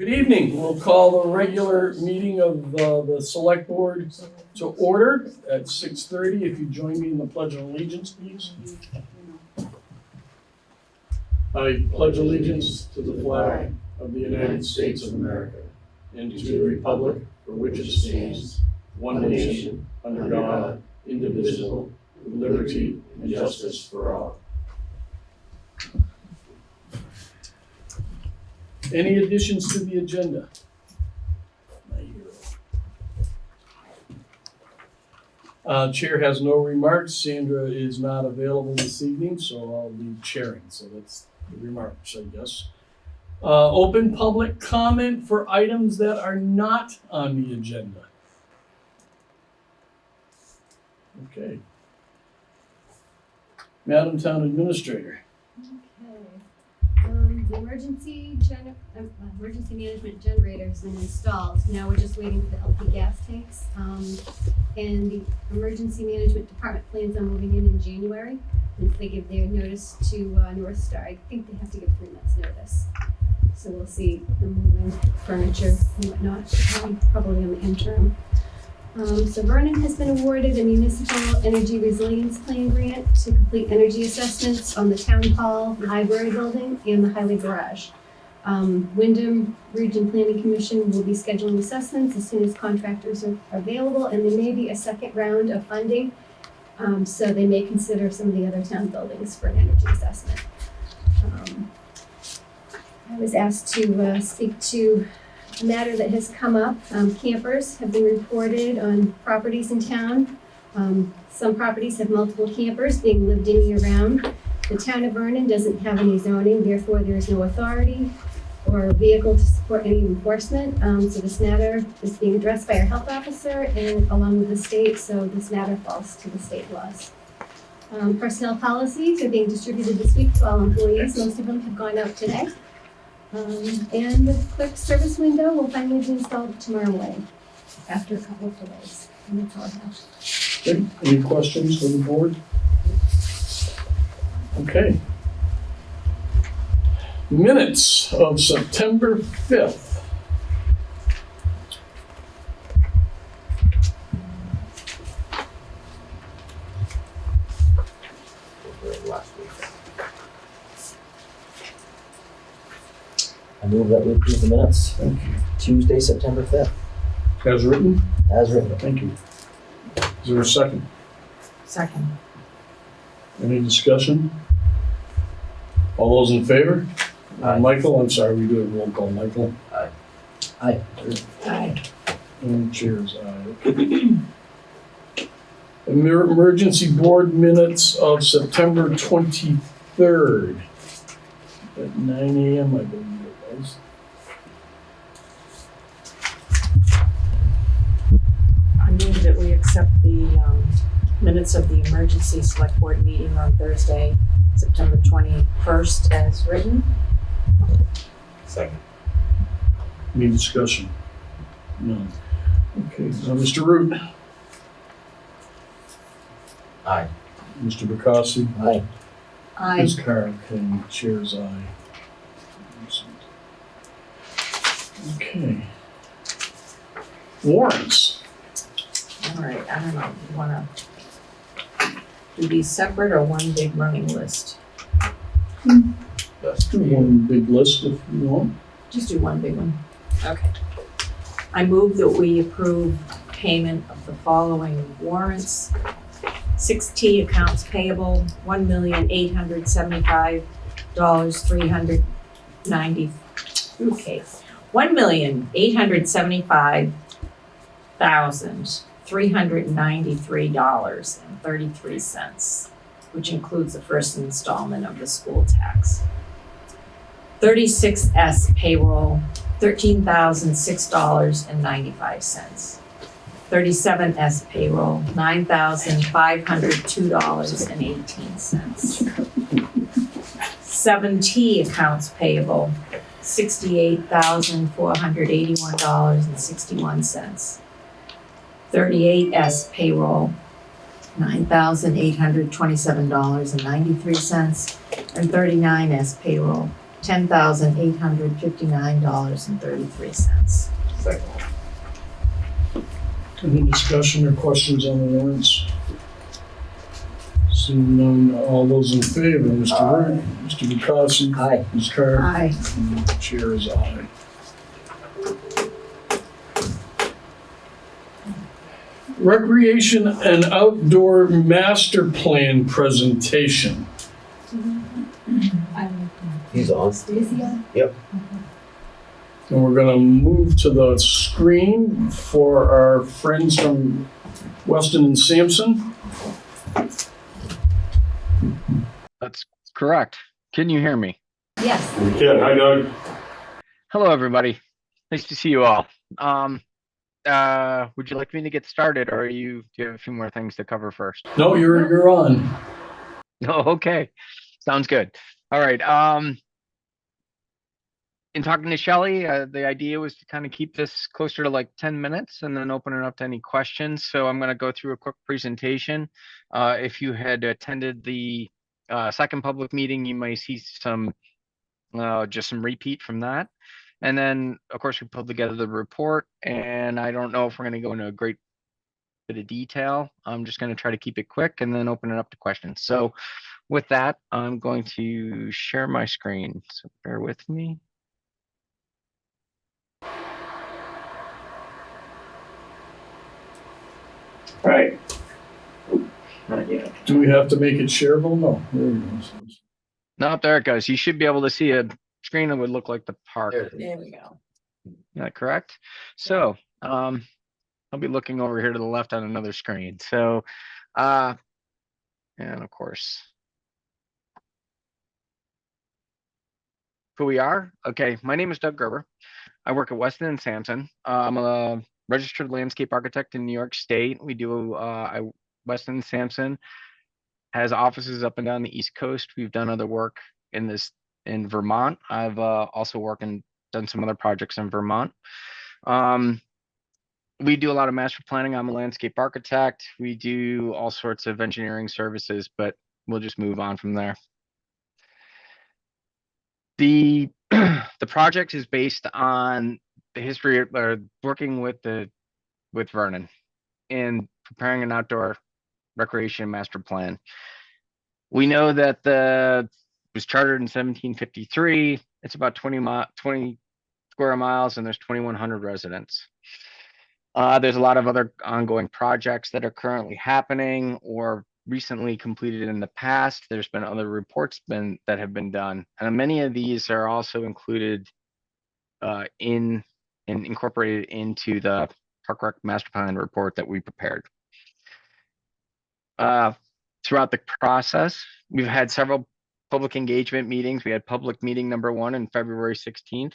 Good evening. We'll call the regular meeting of the Select Board to order at 6:30. If you join me in the Pledge of Allegiance, please. I pledge allegiance to the flag of the United States of America and to the republic for which it stands, one nation, under God, indivisible, with liberty and justice for all. Any additions to the agenda? Chair has no remarks. Sandra is not available this evening, so I'll be chairing. So that's the remarks, I guess. Open public comment for items that are not on the agenda. Okay. Madam Town Administrator. The emergency management generator has been installed. Now we're just waiting for the LP gas tanks. And the emergency management department plans on moving in January. Once they give their notice to North Star, I think they have to give 3 months notice. So we'll see them moving furniture and whatnot, probably in the interim. So Vernon has been awarded a municipal energy resilience plan grant to complete energy assessments on the town hall, library building, and the highway garage. Wyndham Region Planning Commission will be scheduling assessments as soon as contractors are available, and there may be a second round of funding. So they may consider some of the other town buildings for an energy assessment. I was asked to speak to a matter that has come up. Campers have been reported on properties in town. Some properties have multiple campers being lived in year-round. The town of Vernon doesn't have any zoning, therefore there is no authority or vehicle to support any enforcement. So this matter is being addressed by our health officer and along with the state, so this matter falls to the state laws. Personnel policies are being distributed this week to all employees. Most of them have gone out today. And the quick service window will finally be installed tomorrow morning after a couple of delays. And that's all I have. Okay. Any questions from the board? Okay. Minutes of September 5th. I move that we approve the minutes. Thank you. Tuesday, September 5th, As written? as written. Thank you. Is there a second? Second. Any discussion? All those in favor? Aye. Michael, I'm sorry, we do a roll call. Michael? Aye. Aye. And chairs aye. Emergency board minutes of September 23rd at 9 a.m. I believe it was. I move that we accept the minutes of the emergency select board meeting on Thursday, September 21st as written. Second. Any discussion? No. Okay, Mr. Root? Aye. Mr. Bacassi? Aye. Aye. Ms. Carr, okay, chairs aye. Okay. Warrants. All right, I don't know, you wanna do these separate or one big running list? Let's do one big list if you want. Just do one big one. Okay. I move that we approve payment of the following warrants. 6T accounts payable, $1,875,390. Okay, $1,875,393.33, which includes the first installment of the school tax. 36S payroll, $13,006.95. 37S payroll, $9,502.18. 7T accounts payable, $68,481.61. 38S payroll, $9,827.93. And 39S payroll, $10,859.33. Second. Any discussion or questions on the warrants? Seeing none, all those in favor, Mr. Root, Mr. Bukowski, Aye. Ms. Carr, Aye. and the chair is aye. Recreation and Outdoor Master Plan Presentation. He's on. Is he on? And we're gonna move to the screen for our friends from Weston and Sampson. That's correct. Can you hear me? Yes. We can. Hi, Doug. Hello, everybody. Nice to see you all. Would you like me to get started, or do you have a few more things to cover first? No, you're on. Oh, okay. Sounds good. All right. In talking to Shelley, the idea was to kind of keep this closer to like 10 minutes and then open it up to any questions. So I'm going to go through a quick presentation. If you had attended the second public meeting, you might see some just some repeat from that. And then, of course, we pulled together the report, and I don't know if we're going to go into a great bit of detail. I'm just going to try to keep it quick and then open it up to questions. So with that, I'm going to share my screen. So bear with me. All right. Do we have to make it shareable? No. There we go. No, there it goes. You should be able to see a screen that would look like the park. There it is. There we go. Is that correct? So I'll be looking over here to the left on another screen. So and of course, who we are. Okay, my name is Doug Gerber. I work at Weston and Sampson. I'm a registered landscape architect in New York State. We do Weston and Sampson has offices up and down the East Coast. We've done other work in Vermont. I've also worked and done some other projects in Vermont. We do a lot of master planning. I'm a landscape architect. We do all sorts of engineering services, but we'll just move on from there. The project is based on the history of working with Vernon in preparing an outdoor recreation master plan. We know that it was chartered in 1753. It's about 20 square miles, and there's 2,100 residents. There's a lot of other ongoing projects that are currently happening or recently completed in the past. There's been other reports that have been done, and many of these are also included and incorporated into the Park Rec Master Plan report that we prepared. Throughout the process, we've had several public engagement meetings. We had public meeting number 1 on February 16th.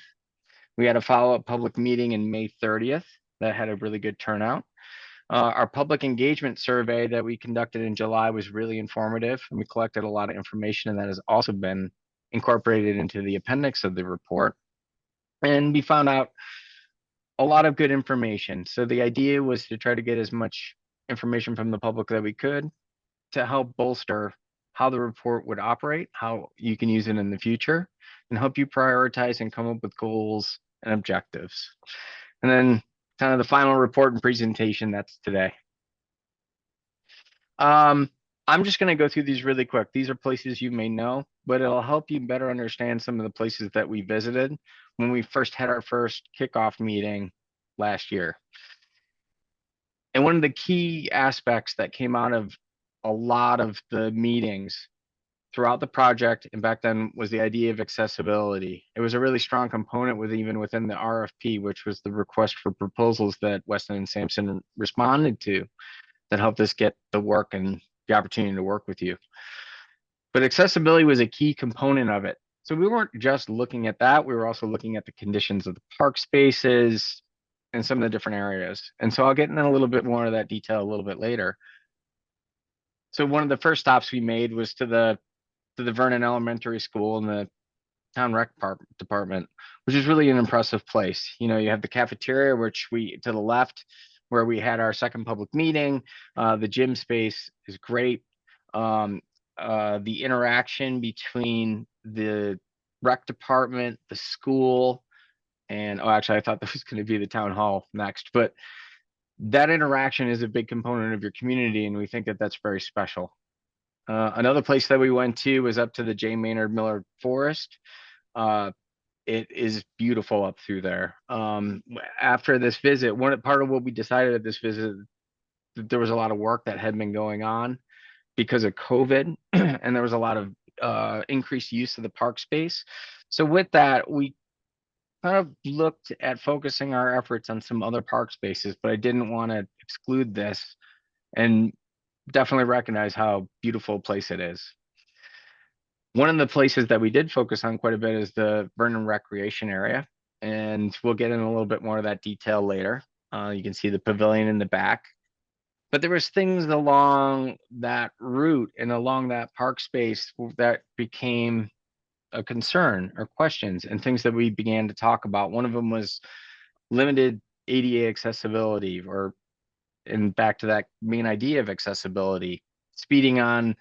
We had a follow-up public meeting in May 30th that had a really good turnout. Our public engagement survey that we conducted in July was really informative, and we collected a lot of information, and that has also been incorporated into the appendix of the report. And we found out a lot of good information. So the idea was to try to get as much information from the public that we could to help bolster how the report would operate, how you can use it in the future, and help you prioritize and come up with goals and objectives. And then kind of the final report and presentation, that's today. I'm just going to go through these really quick. These are places you may know, but it'll help you better understand some of the places that we visited when we first had our first kickoff meeting last year. And one of the key aspects that came out of a lot of the meetings throughout the project and back then was the idea of accessibility. It was a really strong component even within the RFP, which was the request for proposals that Weston and Sampson responded to that helped us get the work and the opportunity to work with you. But accessibility was a key component of it. So we weren't just looking at that, we were also looking at the conditions of the park spaces and some of the different areas. And so I'll get into a little bit more of that detail a little bit later. So one of the first stops we made was to the Vernon Elementary School and the town rec department, which is really an impressive place. You know, you have the cafeteria, which to the left, where we had our second public meeting. The gym space is great. The interaction between the rec department, the school, and oh, actually, I thought that was going to be the town hall next, but that interaction is a big component of your community, and we think that that's very special. Another place that we went to was up to the J. Maynard Miller Forest. It is beautiful up through there. After this visit, part of what we decided at this visit, that there was a lot of work that had been going on because of COVID, and there was a lot of increased use of the park space. So with that, we kind of looked at focusing our efforts on some other park spaces, but I didn't want to exclude this and definitely recognize how beautiful a place it is. One of the places that we did focus on quite a bit is the Vernon Recreation Area, and we'll get in a little bit more of that detail later. You can see the pavilion in the back, but there was things along that route and along that park space that became a concern or questions and things that we began to talk about. One of them was limited ADA accessibility, and back to that main idea of accessibility, speeding on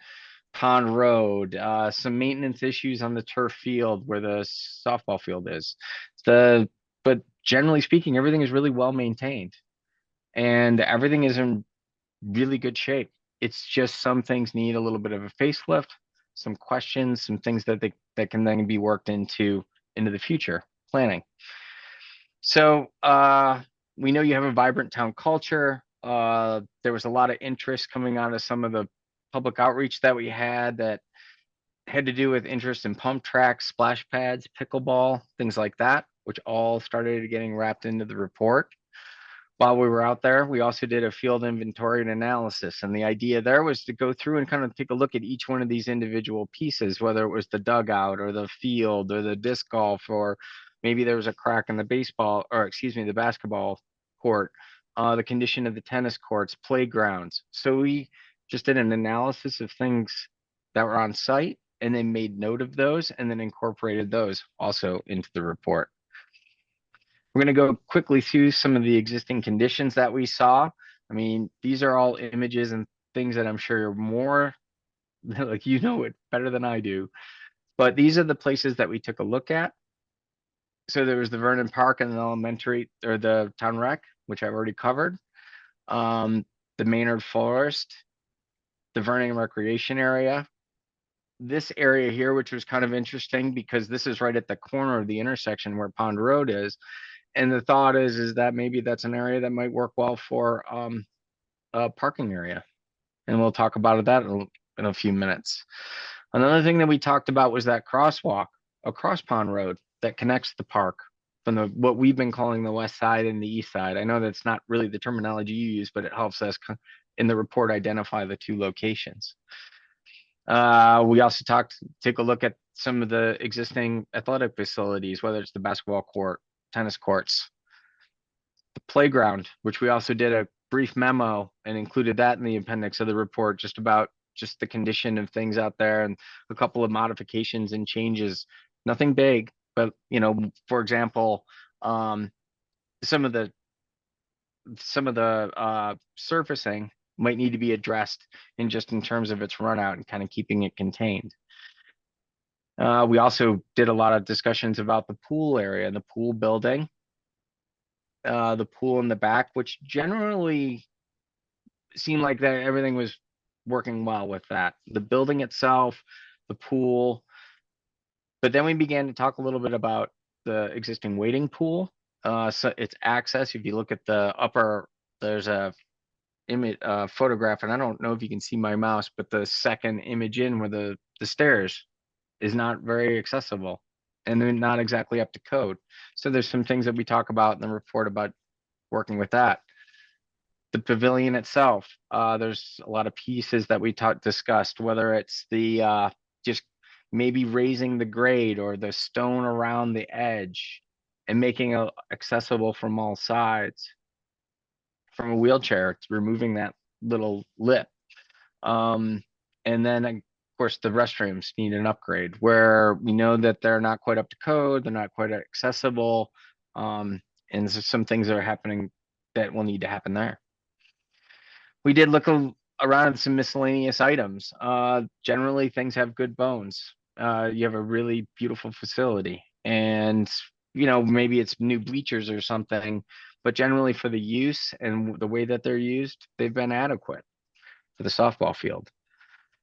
Pond Road, some maintenance issues on the turf field where the softball field is. But generally speaking, everything is really well maintained and everything is in really good shape. It's just some things need a little bit of a facelift, some questions, some things that can then be worked into the future planning. So we know you have a vibrant town culture. There was a lot of interest coming out of some of the public outreach that we had that had to do with interest in pump tracks, splash pads, pickleball, things like that, which all started getting wrapped into the report. While we were out there, we also did a field inventory and analysis. And the idea there was to go through and kind of take a look at each one of these individual pieces, whether it was the dugout or the field or the disc golf, or maybe there was a crack in the the basketball court, the condition of the tennis courts, playgrounds. So we just did an analysis of things that were on site and then made note of those and then incorporated those also into the report. We're going to go quickly through some of the existing conditions that we saw. I mean, these are all images and things that I'm sure you're more like, you know it better than I do, but these are the places that we took a look at. So there was the Vernon Park and the elementary, or the town rec, which I've already covered. The Maynard Forest, the Vernon Recreation Area. This area here, which was kind of interesting because this is right at the corner of the intersection where Pond Road is. And the thought is that maybe that's an area that might work well for a parking area. And we'll talk about that in a few minutes. Another thing that we talked about was that crosswalk across Pond Road that connects the park from what we've been calling the west side and the east side. I know that's not really the terminology you use, but it helps us in the report identify the two locations. We also take a look at some of the existing athletic facilities, whether it's the basketball court, tennis courts, the playground, which we also did a brief memo and included that in the appendix of the report, just about the condition of things out there and a couple of modifications and changes. Nothing big, but for example, some of the surfacing might need to be addressed in terms of its run out and kind of keeping it contained. We also did a lot of discussions about the pool area and the pool building, the pool in the back, which generally seemed like that everything was working well with that. The building itself, the pool, but then we began to talk a little bit about the existing wading pool. So its access, if you look at the upper, there's a image photograph, and I don't know if you can see my mouse, but the second image in where the stairs is not very accessible and they're not exactly up to code. So there's some things that we talk about in the report about working with that. The pavilion itself, there's a lot of pieces that we discussed, whether it's the just maybe raising the grade or the stone around the edge and making it accessible from all sides. From a wheelchair, it's removing that little lip. And then, of course, the restrooms need an upgrade where we know that they're not quite up to code, they're not quite accessible, and there's some things that are happening that will need to happen there. We did look around at some miscellaneous items. Generally, things have good bones. you have a really beautiful facility, and maybe it's new bleachers or something, but generally for the use and the way that they're used, they've been adequate for the softball field.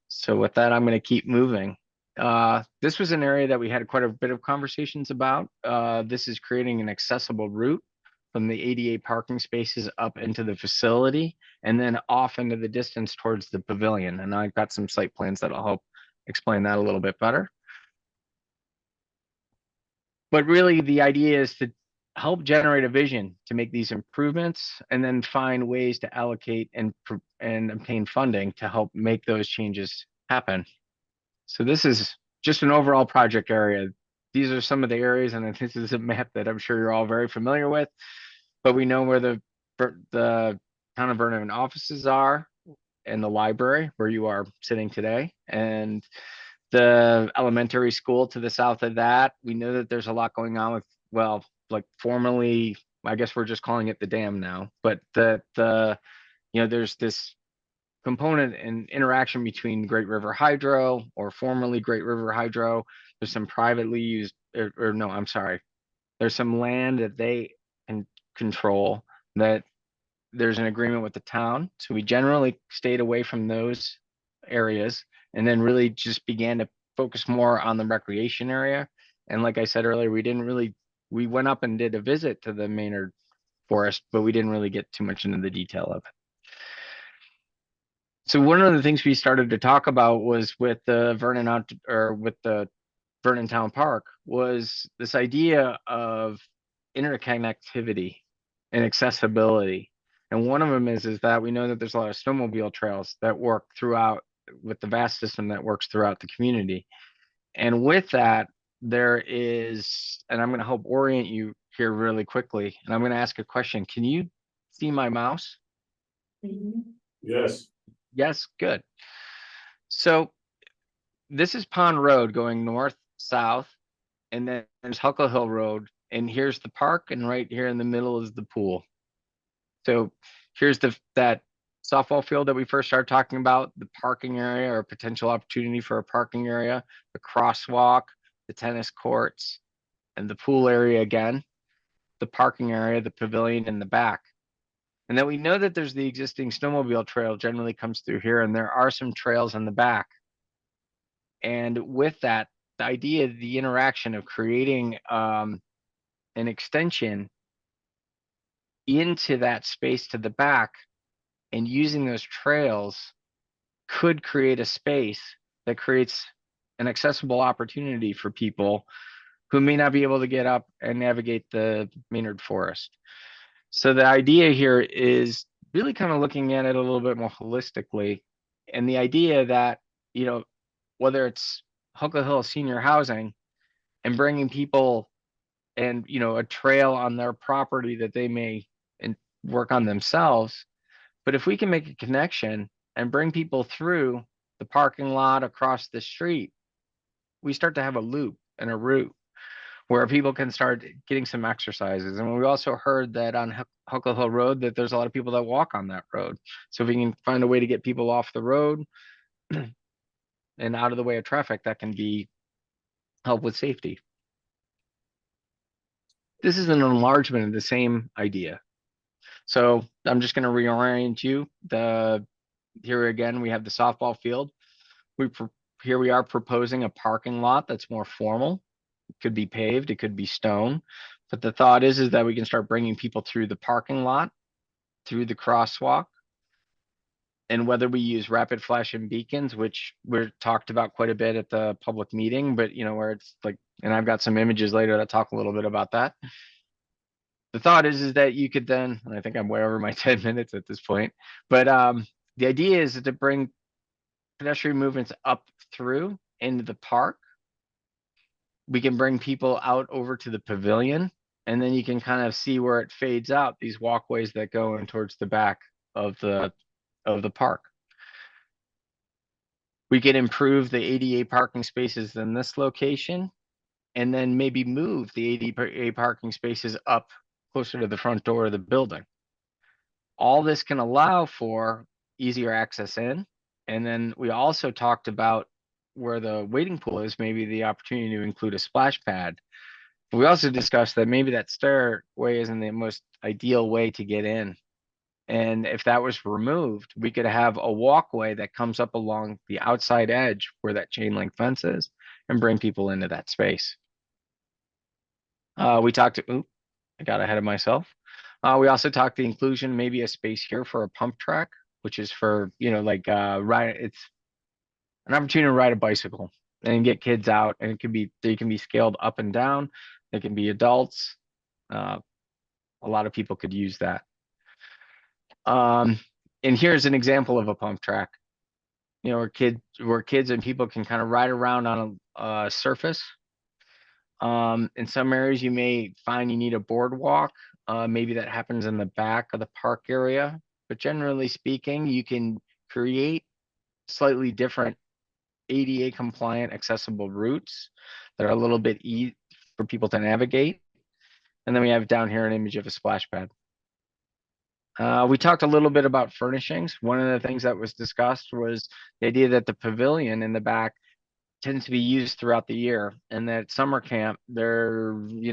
So with that, I'm going to keep moving. This was an area that we had quite a bit of conversations about. This is creating an accessible route from the ADA parking spaces up into the facility and then off into the distance towards the pavilion. And I've got some site plans that'll help explain that a little bit better. But really the idea is to help generate a vision to make these improvements and then find ways to allocate and obtain funding to help make those changes happen. So this is just an overall project area. These are some of the areas, and this is a map that I'm sure you're all very familiar with, but we know where the town of Vernon offices are and the library where you are sitting today, and the elementary school to the south of that. We know that there's a lot going on with, well, like formerly, I guess we're just calling it the dam now, but there's this component and interaction between Great River Hydro, or formerly Great River Hydro. There's some privately used, or no, I'm sorry. There's some land that they can control that there's an agreement with the town. So we generally stayed away from those areas and then really just began to focus more on the recreation area. And like I said earlier, we went up and did a visit to the Maynard Forest, but we didn't really get too much into the detail of it. So one of the things we started to talk about was with the Vernon Town Park was this idea of interconnectivity and accessibility. And one of them is that we know that there's a lot of snowmobile trails that work throughout with the VAST system that works throughout the community. And with that, there is, and I'm going to help orient you here really quickly. And I'm going to ask a question. Can you see my mouse? Yes. Yes, good. So this is Pond Road going north, south, and then there's Huckle Hill Road, and here's the park, and right here in the middle is the pool. So here's that softball field that we first started talking about, the parking area or potential opportunity for a parking area, the crosswalk, the tennis courts, and the pool area again, the parking area, the pavilion in the back. And then we know that there's the existing snowmobile trail generally comes through here, and there are some trails in the back. And with that, the idea, the interaction of creating an extension into that space to the back and using those trails could create a space that creates an accessible opportunity for people who may not be able to get up and navigate the Maynard Forest. So the idea here is really kind of looking at it a little bit more holistically. And the idea that, whether it's Huckle Hill senior housing and bringing people and, a trail on their property that they may work on themselves. But if we can make a connection and bring people through the parking lot across the street, we start to have a loop and a route where people can start getting some exercises. And we also heard that on Huckle Hill Road that there's a lot of people that walk on that road. So if we can find a way to get people off the road and out of the way of traffic, that can be help with safety. This is an enlargement of the same idea. So I'm just going to reorient you. Here again, we have the softball field. Here we are proposing a parking lot that's more formal. It could be paved, it could be stone. But the thought is that we can start bringing people through the parking lot, through the crosswalk. And whether we use rapid flashing beacons, which we're talked about quite a bit at the public meeting, but where it's like, and I've got some images later that talk a little bit about that. The thought is that you could then, and I think I'm way over my 10 minutes at this point, but the idea is to bring pedestrian movements up through into the park. We can bring people out over to the pavilion, and then you can kind of see where it fades out, these walkways that go in towards the back of the park. We can improve the ADA parking spaces in this location, and then maybe move the ADA parking spaces up closer to the front door of the building. All this can allow for easier access in. And then we also talked about where the wading pool is, maybe the opportunity to include a splash pad. We also discussed that maybe that stairway isn't the most ideal way to get in. And if that was removed, we could have a walkway that comes up along the outside edge where that chain link fence is and bring people into that space. We talked to, I got ahead of myself. We also talked the inclusion, maybe a space here for a pump track, which is for, like, it's an opportunity to ride a bicycle and get kids out, and they can be scaled up and down. They can be adults. A lot of people could use that. And here's an example of a pump track, where kids and people can kind of ride around on a surface. In some areas you may find you need a boardwalk. Maybe that happens in the back of the park area, but generally speaking, you can create slightly different ADA compliant accessible routes that are a little bit easy for people to navigate. And then we have down here an image of a splash pad. We talked a little bit about furnishings. One of the things that was discussed was the idea that the pavilion in the back tends to be used throughout the year, and that summer camp, we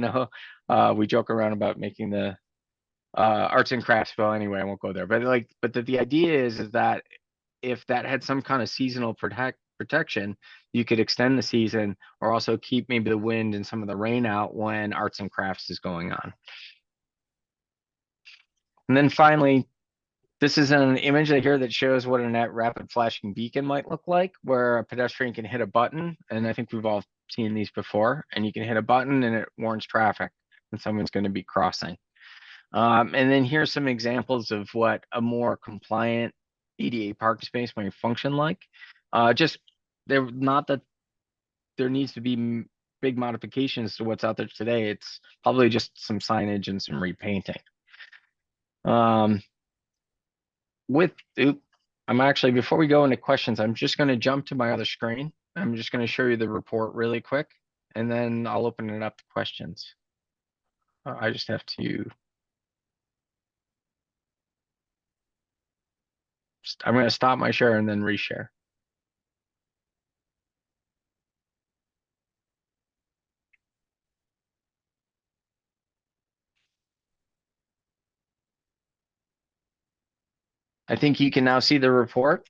joke around about making the arts and crafts bill. Anyway, I won't go there, but the idea is that if that had some kind of seasonal protection, you could extend the season or also keep maybe the wind and some of the rain out when arts and crafts is going on. And then finally, this is an image here that shows what a net rapid flashing beacon might look like, where a pedestrian can hit a button. And I think we've all seen these before, and you can hit a button and it warns traffic when someone's going to be crossing. And then here's some examples of what a more compliant ADA parking space might function like. Not that there needs to be big modifications to what's out there today. It's probably just some signage and some repainting. Before we go into questions, I'm just going to jump to my other screen. I'm just going to show you the report really quick, and then I'll open it up to questions. I just have to. I'm going to stop my share and then reshare. I think you can now see the report.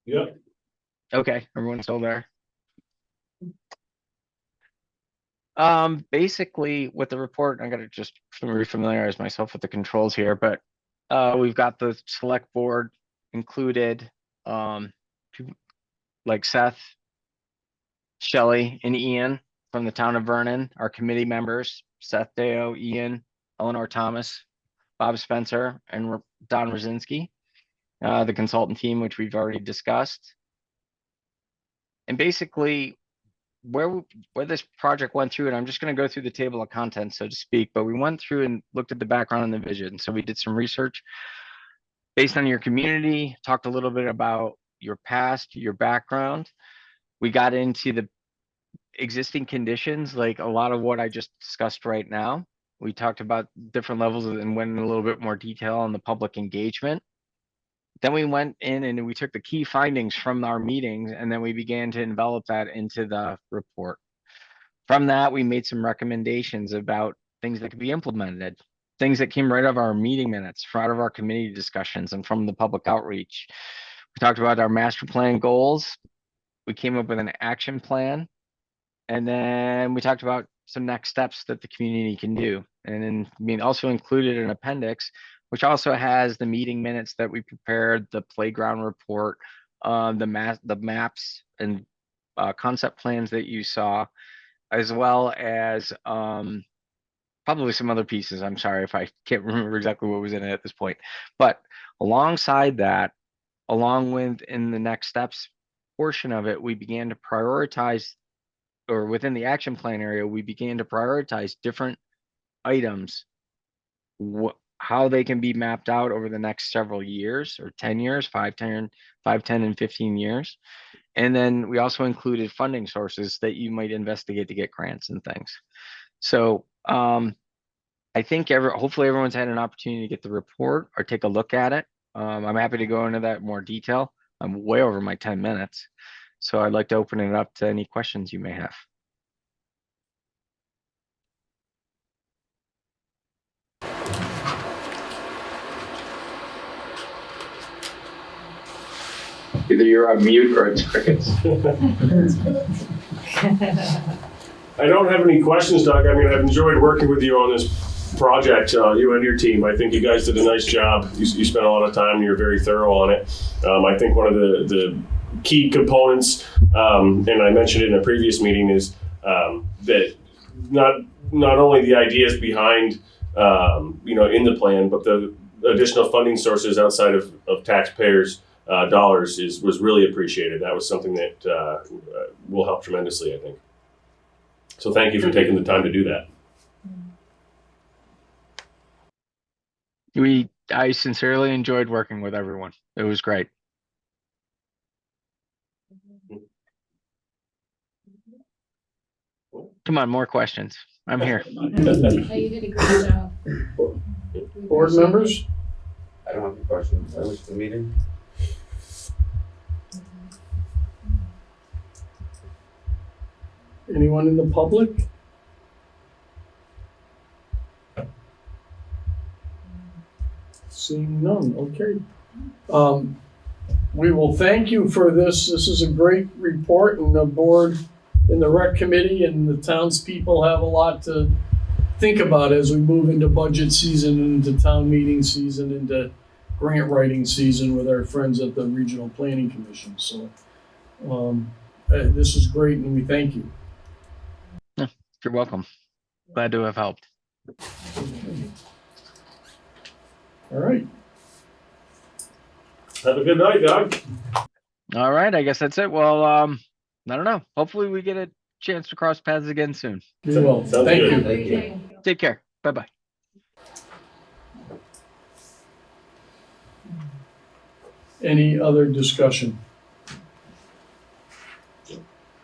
Yep. Okay, everyone's still there. Basically with the report, I gotta just refamiliarize myself with the controls here, but we've got the select board included, like Seth, Shelley, and Ian from the town of Vernon, our committee members, Seth Deo, Ian, Eleanor Thomas, Bob Spencer, and Don Rosinski, the consultant team, which we've already discussed. And basically where this project went through, and I'm just going to go through the table of contents, so to speak, but we went through and looked at the background and the vision. So we did some research based on your community, talked a little bit about your past, your background. We got into the existing conditions, like a lot of what I just discussed right now. We talked about different levels and went in a little bit more detail on the public engagement. Then we went in and we took the key findings from our meetings, and then we began to envelop that into the report. From that, we made some recommendations about things that could be implemented, things that came right out of our meeting minutes, out of our committee discussions, and from the public outreach. We talked about our master plan goals. We came up with an action plan, and then we talked about some next steps that the community can do. And then also included an appendix, which also has the meeting minutes that we prepared, the playground report, the maps and concept plans that you saw, as well as probably some other pieces. I'm sorry if I can't remember exactly what was in it at this point. But alongside that, along with in the next steps portion of it, we began to prioritize, or within the action plan area, we began to prioritize different items, how they can be mapped out over the next several years, or 10 years, 5, 10, and 15 years. And then we also included funding sources that you might investigate to get grants and things. So I think hopefully everyone's had an opportunity to get the report or take a look at it. I'm happy to go into that in more detail. I'm way over my 10 minutes. So I'd like to open it up to any questions you may have. Either you're on mute or it's crickets. I don't have any questions, Doug. I mean, I've enjoyed working with you on this project, you and your team. I think you guys did a nice job. You spent a lot of time and you're very thorough on it. I think one of the key components, and I mentioned it in a previous meeting, is that not only the ideas behind, in the plan, but the additional funding sources outside of taxpayers' dollars was really appreciated. That was something that will help tremendously, I think. So thank you for taking the time to do that. I sincerely enjoyed working with everyone. It was great. Come on, more questions. I'm here. Oh, you did a great job. Board members? I don't have any questions. I wish the meeting. Anyone in the public? Seeing none, okay. We will thank you for this. This is a great report, and the board and the rec committee and the townspeople have a lot to think about as we move into budget season, into town meeting season, into grant writing season with our friends at the Regional Planning Commission. So this is great, and we thank you. You're welcome. Glad to have helped. All right. Have a good night, Doug. All right, I guess that's it. Well, I don't know. Hopefully we get a chance to cross paths again soon. You will. Sounds Thank good. you. Thank you. Take care. Bye-bye. Any other discussion?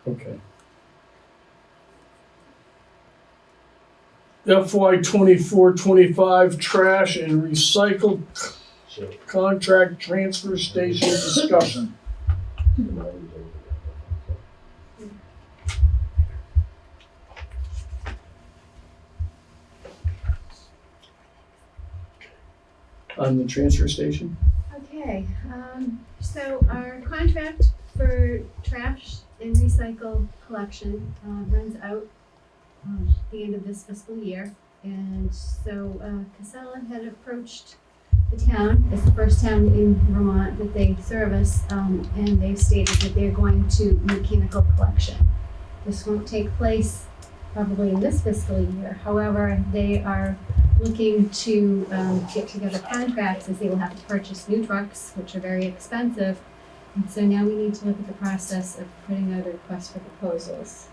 Okay. FY 24-25 trash and recycle contract transfer station discussion. On the transfer station? Okay, so our contract for trash and recycle collection runs out the end of this fiscal year. And so Casella had approached the town, it's the first town in Vermont that they service, and they've stated that they're going to mechanical collection. This won't take place probably in this fiscal year. However, they are looking to get together contracts, as they will have to purchase new trucks, which are very expensive. And so now we need to look at the process of putting out a request for proposals.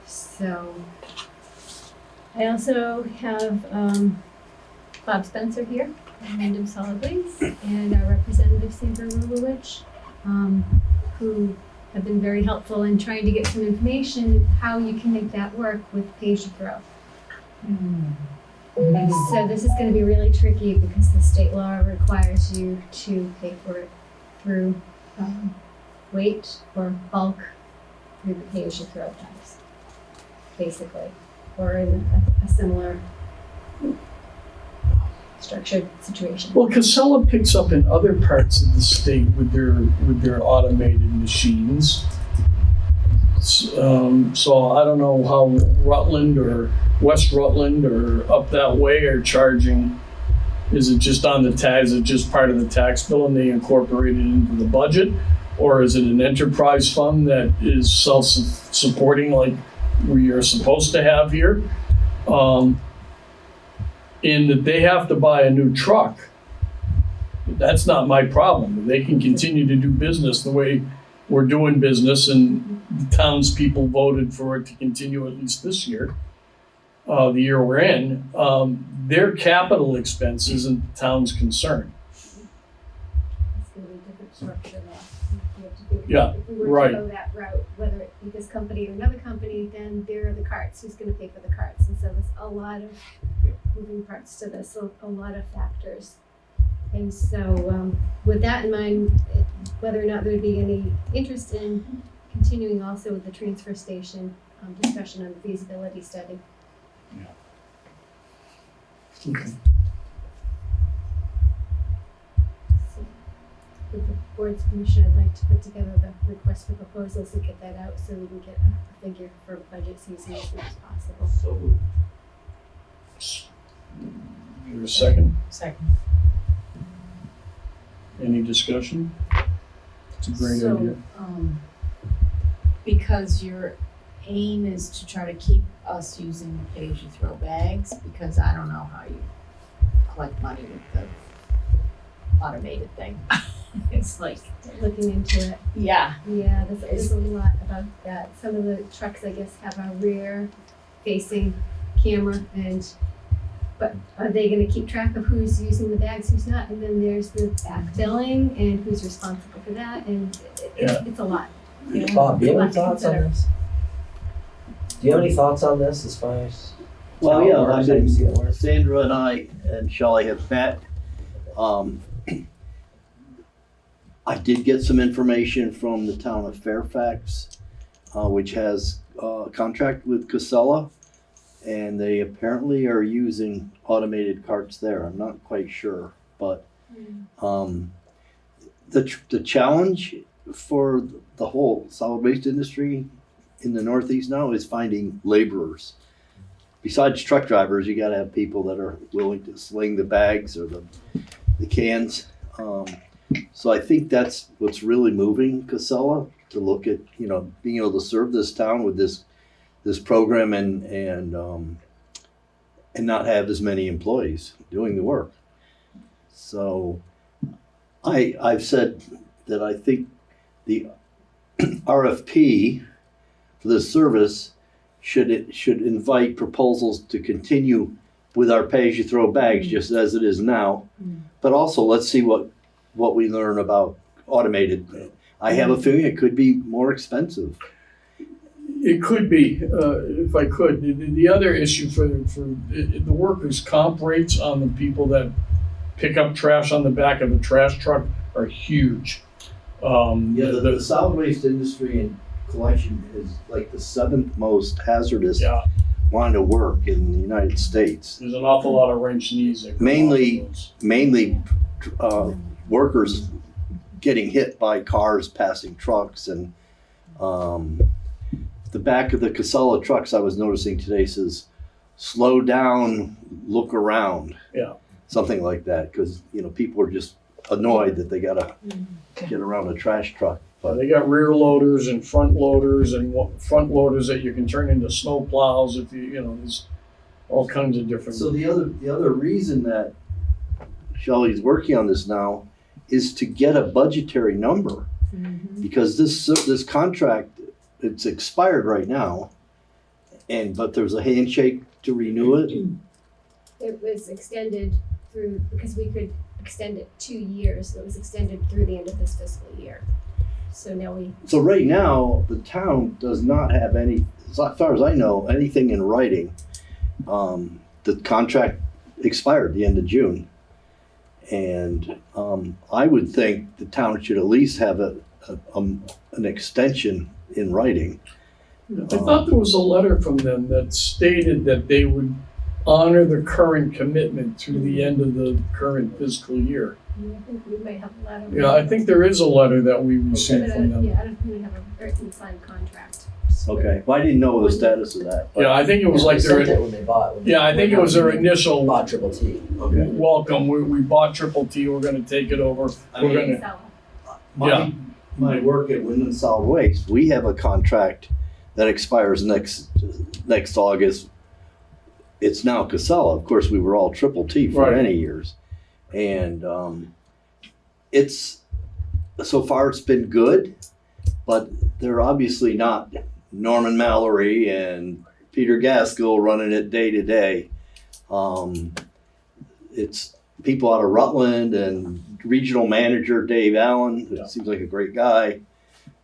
So I also have Bob Spencer here, Random Solid Waste, and our representative Sandra Rulowich, who have been very helpful in trying to get some information how you can make that work with pay-as-you-throw. So this is going to be really tricky because the state law requires you to pay for it through weight or bulk through the pay-as-you-throw tax, basically, or in a similar structured situation. Well, Casella picks up in other parts of the state with their automated machines. So I don't know how Rutland or West Rutland or up that way are charging. Is it just on the tax? Is it just part of the tax bill and they incorporate it into the budget? Or is it an enterprise fund that is self-supporting like we are supposed to have here? And that they have to buy a new truck. That's not my problem. They can continue to do business the way we're doing business, and the townspeople voted for it to continue at least this year, the year we're in. Their capital expense isn't the town's concern. It's going to be a different structure though. You have to think Yeah, if we were right. to go that route, whether it be this company or another company, then there are the carts. Who's going to pay for the carts? And so there's a lot of moving parts to this, a lot of factors. And so with that in mind, whether or not there would be any interest in continuing also with the transfer station discussion on the feasibility study. Okay. So, with the board's permission, I'd like to put together the request for proposals and get that out so we can get a figure for budget season as soon as possible. So moved. Is there a second? Second. Any discussion? It's a great So, idea. because your aim is to try to keep us using the pay-as-you-throw bags, because I don't know how you collect money with the automated thing. It's like, Looking into it. yeah, Yeah, there's a lot about that. Some of the trucks, I guess, have a rear facing camera but are they gonna keep track of who's using the bags, who's not? And then there's the back billing and who's responsible for that, and it's a lot. you know, Bob, do you have any it's a lot to thoughts on consider. this? Do you have any thoughts on this as far as? Well, how it yeah, works, I've how you been, see it work? Sandra and I and Shelley have met. I did get some information from the town of Fairfax, which has a contract with Casella, and they apparently are using automated carts there. I'm not quite sure, but the challenge for the whole solid waste industry in the Northeast now is finding laborers. Besides truck drivers, you gotta have people that are willing to sling the bags or the cans. So I think that's what's really moving Casella to look at, being able to serve this town with this program and not have as many employees doing the work. So I've said that I think the RFP for this service should invite proposals to continue with our pay-as-you-throw bags just as it is now. But also, let's see what we learn about automated. I have a feeling it could be more expensive. It could be, if I could. The other issue for the workers' comp rates on the people that pick up trash on the back of a trash truck are huge. The solid waste industry and collection is like the 7th most hazardous Yeah, line of work in the United States. there's an awful lot of wrench knees that go Mainly- off of those. Mainly workers getting hit by cars passing trucks, and the back of the Casella trucks I was noticing today says, "Slow down, look around." Yeah. Something like that, because people are just annoyed that they gotta get around a trash truck. But They got rear loaders and front loaders and front loaders that you can turn into snow plows if there's all kinds of different. so the other reason that Shelley's working on this now is to get a budgetary number, because this contract, it's expired right now, but there's a handshake to renew it. It was extended because we could extend it 2 years, it was extended through the end of this fiscal year. So now So right now, the town does not have any, as far as I know, anything in writing. The contract expired the end of June. And I would think the town should at least have an extension in writing. I thought there was a letter from them that stated that they would honor the current commitment through the end of the current fiscal year. I think we might have a letter. Yeah, I think there is a letter that we received But, from them. yeah, I don't think we have a written signed contract. Okay, well, I didn't know the status of that. but- Yeah, I think it was like They sent their, it when they bought. yeah, I think it was their initial Bought Triple T. Okay. welcome. We bought Triple T, we're gonna take it over. I We're mean, gonna, My, my work at Wyndham Solid Waste, we have a contract that expires next August. It's now Casella. Of course, we were all Triple T for Right. many years. And so far it's been good, but they're obviously not Norman Mallory and Peter Gaskell running it day to day. It's people out of Rutland and regional manager Dave Allen, who Yeah. seems like a great guy.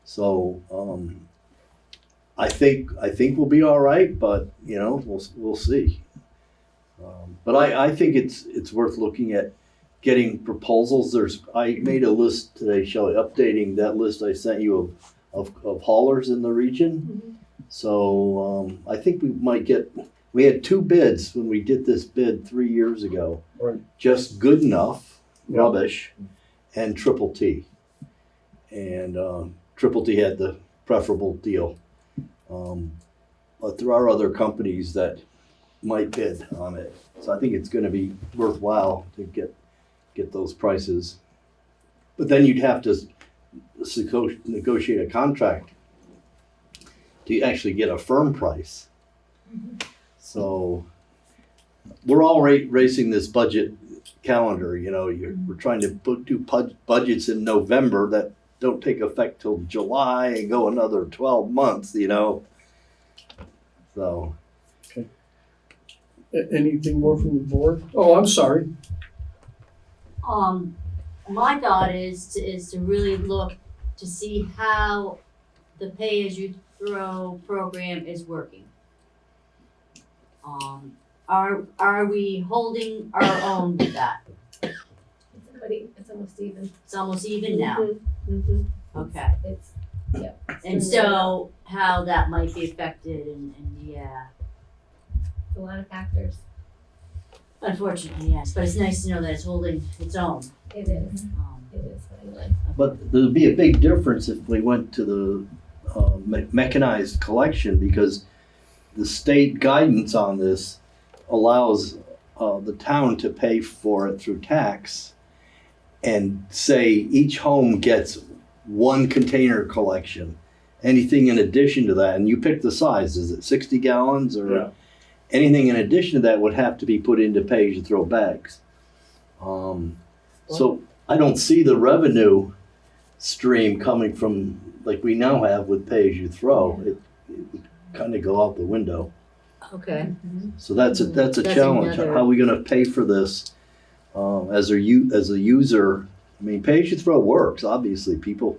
So I think we'll be all right, but we'll see. But I think it's worth looking at getting proposals. I made a list today, Shelley, updating that list I sent you of haulers in the region. So I think we had 2 bids when we did this bid 3 years ago. Right. Just Good Enough, Yeah. Rubbish, and Triple T. And Triple T had the preferable deal. But there are other companies that might bid on it. So I think it's gonna be worthwhile to get those prices. But then you'd have to negotiate a contract to actually get a firm price. So we're all racing this budget calendar, you know, we're trying to do budgets in November that don't take effect till July and go another 12 months, you know. So. Anything more from the board? Oh, I'm sorry. My thought is to really look to see how the pay-as-you-throw program is working. Are we holding our own with that? It's almost even. It's almost even now, Mm-hmm. okay. It's, yeah. And so how that might be affected and yeah, A lot of factors. unfortunately, yes, but it's nice to know that it's holding its own. It is, Um, anyway. But there'd be a big difference if we went to the mechanized collection, because the state guidance on this allows the town to pay for it through tax, and say each home gets 1 container collection. Anything in addition to that, and you pick the size, is it 60 gallons or? Yeah. Anything in addition to that would have to be put into pay-as-you-throw bags. So I don't see the revenue stream coming from, like we now have with pay-as-you-throw. It would kind of go out the window. Okay. So that's a That's challenge. another- How are we gonna pay for this as a user? I mean, pay-as-you-throw works, obviously. People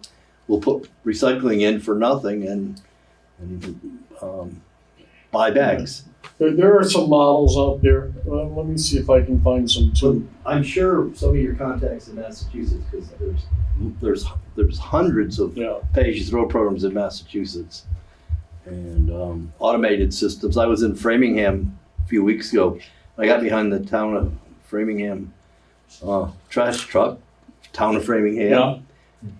will put recycling in for nothing and buy bags. There are some models out there. Let me see if I can find some too. I'm sure some of your contacts in Massachusetts, because there's hundreds of Yeah. pay-as-you-throw programs in Massachusetts, and automated systems. I was in Framingham a few weeks ago. I got behind the town of Framingham trash truck, town of Framingham, Yeah.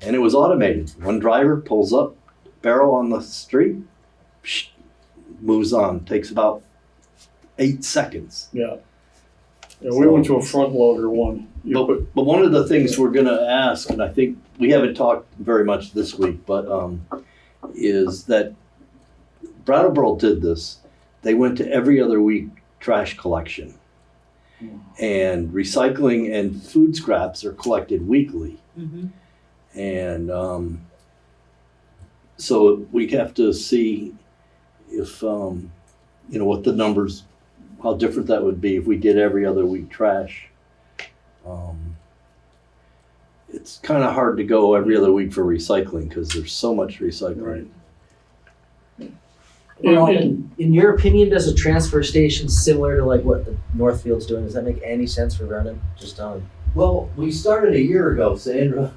and it was automated. One driver pulls up, barrel on the street, moves on. Takes about 8 seconds. Yeah. Yeah, we went to a front loader one. You put- But one of the things we're gonna ask, and I think we haven't talked very much this week, but is that Brattleboro did this. They went to every other week trash collection. And recycling and food scraps are collected weekly. Mhm. And so we have to see if, what the numbers, how different that would be if we did every other week trash. It's kind of hard to go every other week for recycling because there's so much recycling. Right. Well, And- in your opinion, does a transfer station similar to like what the Northfield's doing, does that make any sense for Vernon? Just Well, we started a year ago, Sandra.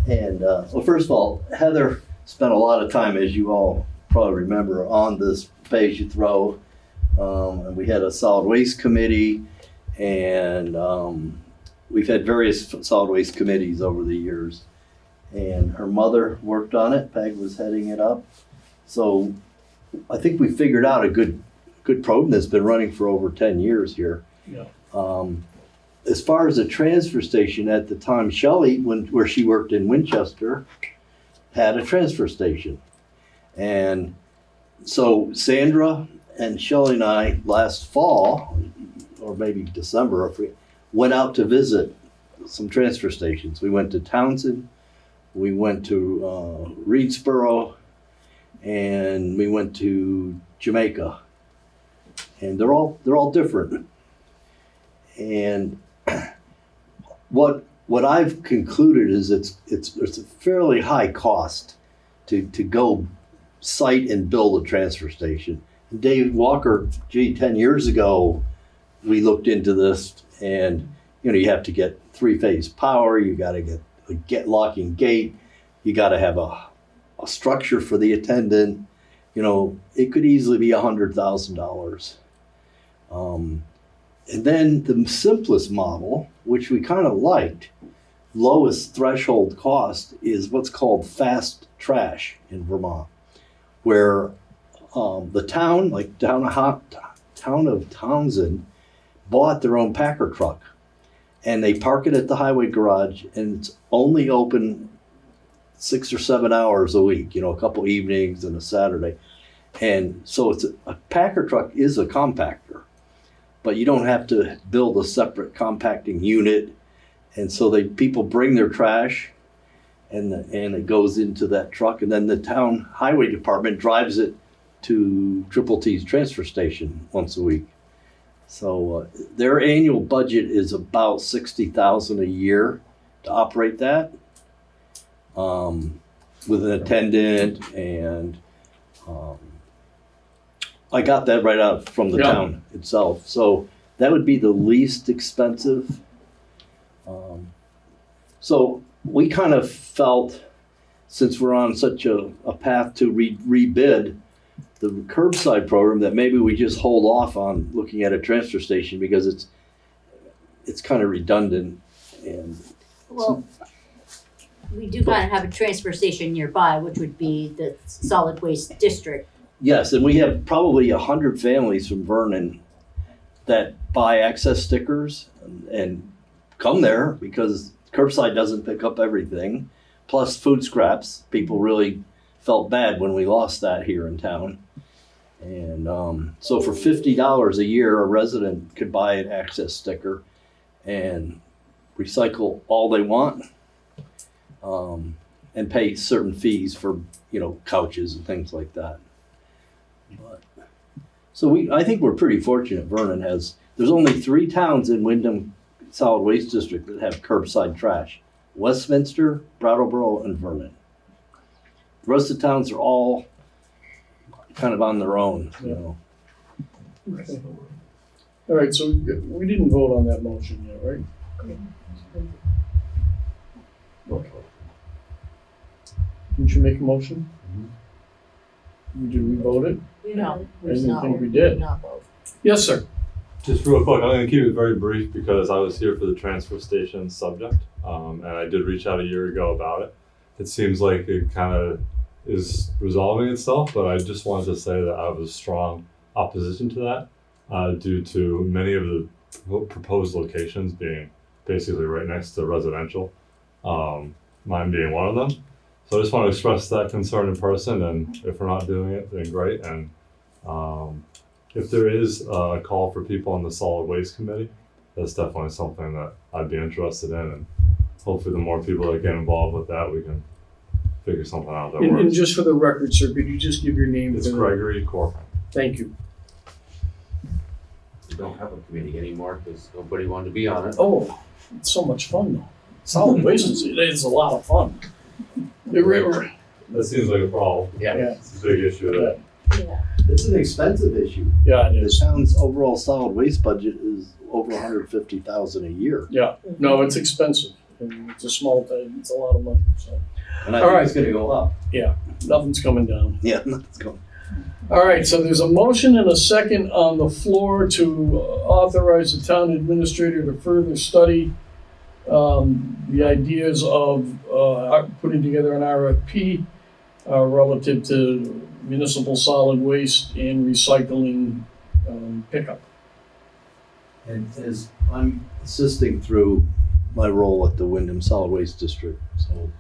And, well, first of all, Heather spent a lot of time, as you all probably remember, on this pay-as-you-throw. And we had a solid waste committee, and we've had various solid waste committees over the years. And her mother worked on it, Peg was heading it up. So I think we figured out a good program that's been running for over 10 years here. Yeah. As far as the transfer station, at the time, Shelley, where she worked in Winchester, had a transfer station. And so Sandra and Shelley and I last fall, or maybe December, went out to visit some transfer stations. We went to Townsend, we went to Reedsboro, and we went to Jamaica. And they're all different. And what I've concluded is it's a fairly high cost to go site and build a transfer station. Dave Walker, 10 years ago, we looked into this, and you have to get 3-phase power, you gotta get locking gate, you gotta have a structure for the attendant. It could easily be $100,000. And then the simplest model, which we kind of liked, lowest threshold cost, is what's called fast trash in Vermont, where the town, like town of Townsend, bought their own Packer truck, and they park it at the highway garage, and it's only open 6 or 7 hours a week, a couple evenings and a Saturday. And so a Packer truck is a compactor, but you don't have to build a separate compacting unit. And so people bring their trash, and it goes into that truck, and then the town highway department drives it to Triple T's transfer station once a week. So their annual budget is about $60,000 a year to operate that, with an attendant, and I got that right out from the town itself. So that would be the least expensive. So we kind of felt, since we're on such a path to rebid the curbside program, that maybe we just hold off on looking at a transfer station, because it's kind of redundant. And Well, we do kind of have a transfer station nearby, which would be the solid waste district. yes, and we have probably 100 families from Vernon that buy access stickers and come there, because curbside doesn't pick up everything. Plus food scraps. People really felt bad when we lost that here in town. And so for $50 a year, a resident could buy an access sticker and recycle all they want, and pay certain fees for, couches and things like that. So I think we're pretty fortunate. Vernon there's only 3 towns in Wyndham Solid Waste District that have curbside trash: Westminster, Brattleboro, and Vernon. The rest of the towns are all kind of on their own, Okay. All right, so we didn't vote on that motion yet, right? Okay. Didn't you make a motion? Did we vote it? No, I didn't think we did. not both. Yes, sir. Just real quick, I'm gonna keep it very brief because I was here for the transfer station subject, and I did reach out a year ago about it. It seems like it kind of is resolving itself, but I just wanted to say that I have a strong opposition to that, due to many of the proposed locations being basically right next to residential, mine being one of them. So I just want to express that concern in person, and if we're not doing it, then great. And if there is a call for people on the solid waste committee, that's definitely something that I'd be interested in, and hopefully the more people that get involved with that, we can figure something out that And works. just for the record, sir, could you just give your name? It's for the- Gregory Corcoran. Thank you. We don't have a committee anymore because nobody wanted to be on it. Oh, it's so much fun though. Solid waste it's a lot of fun. That seems like a problem. Yeah. It's a big issue. That It's an expensive issue. Yeah, it The is. town's overall solid waste budget is over $150,000 a year. Yeah, no, it's expensive. And it's a small town, it's a lot of money, so. And I All think right. it's gonna go up. Nothing's coming down. Yeah, it's going. All right, so there's a motion and a second on the floor to authorize the town administrator to further study the ideas of putting together an RFP relative to municipal solid waste and recycling pickup. And as I'm assisting through my role at the Wyndham Solid Waste District, so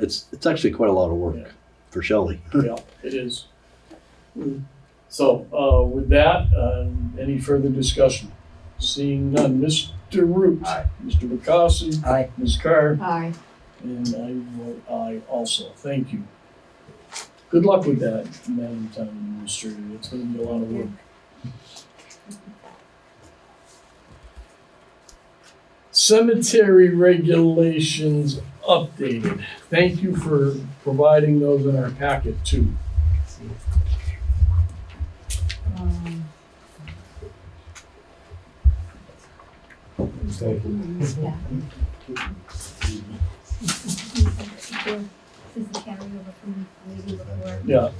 it's actually quite a lot of work Yeah. for Shelley. Yeah, it is. So with that, any further discussion? Seeing none. Mr. Root. Aye. Mr. Bacasi. Aye. Ms. Carr. Aye. And I vote aye also. Thank you. Good luck with that, Madam Town Administrator. It's gonna be a lot of work. Cemetery regulations updated. Thank you for providing those in our packet too. Thank you. Yeah. This is carryover from the meeting before. Yeah,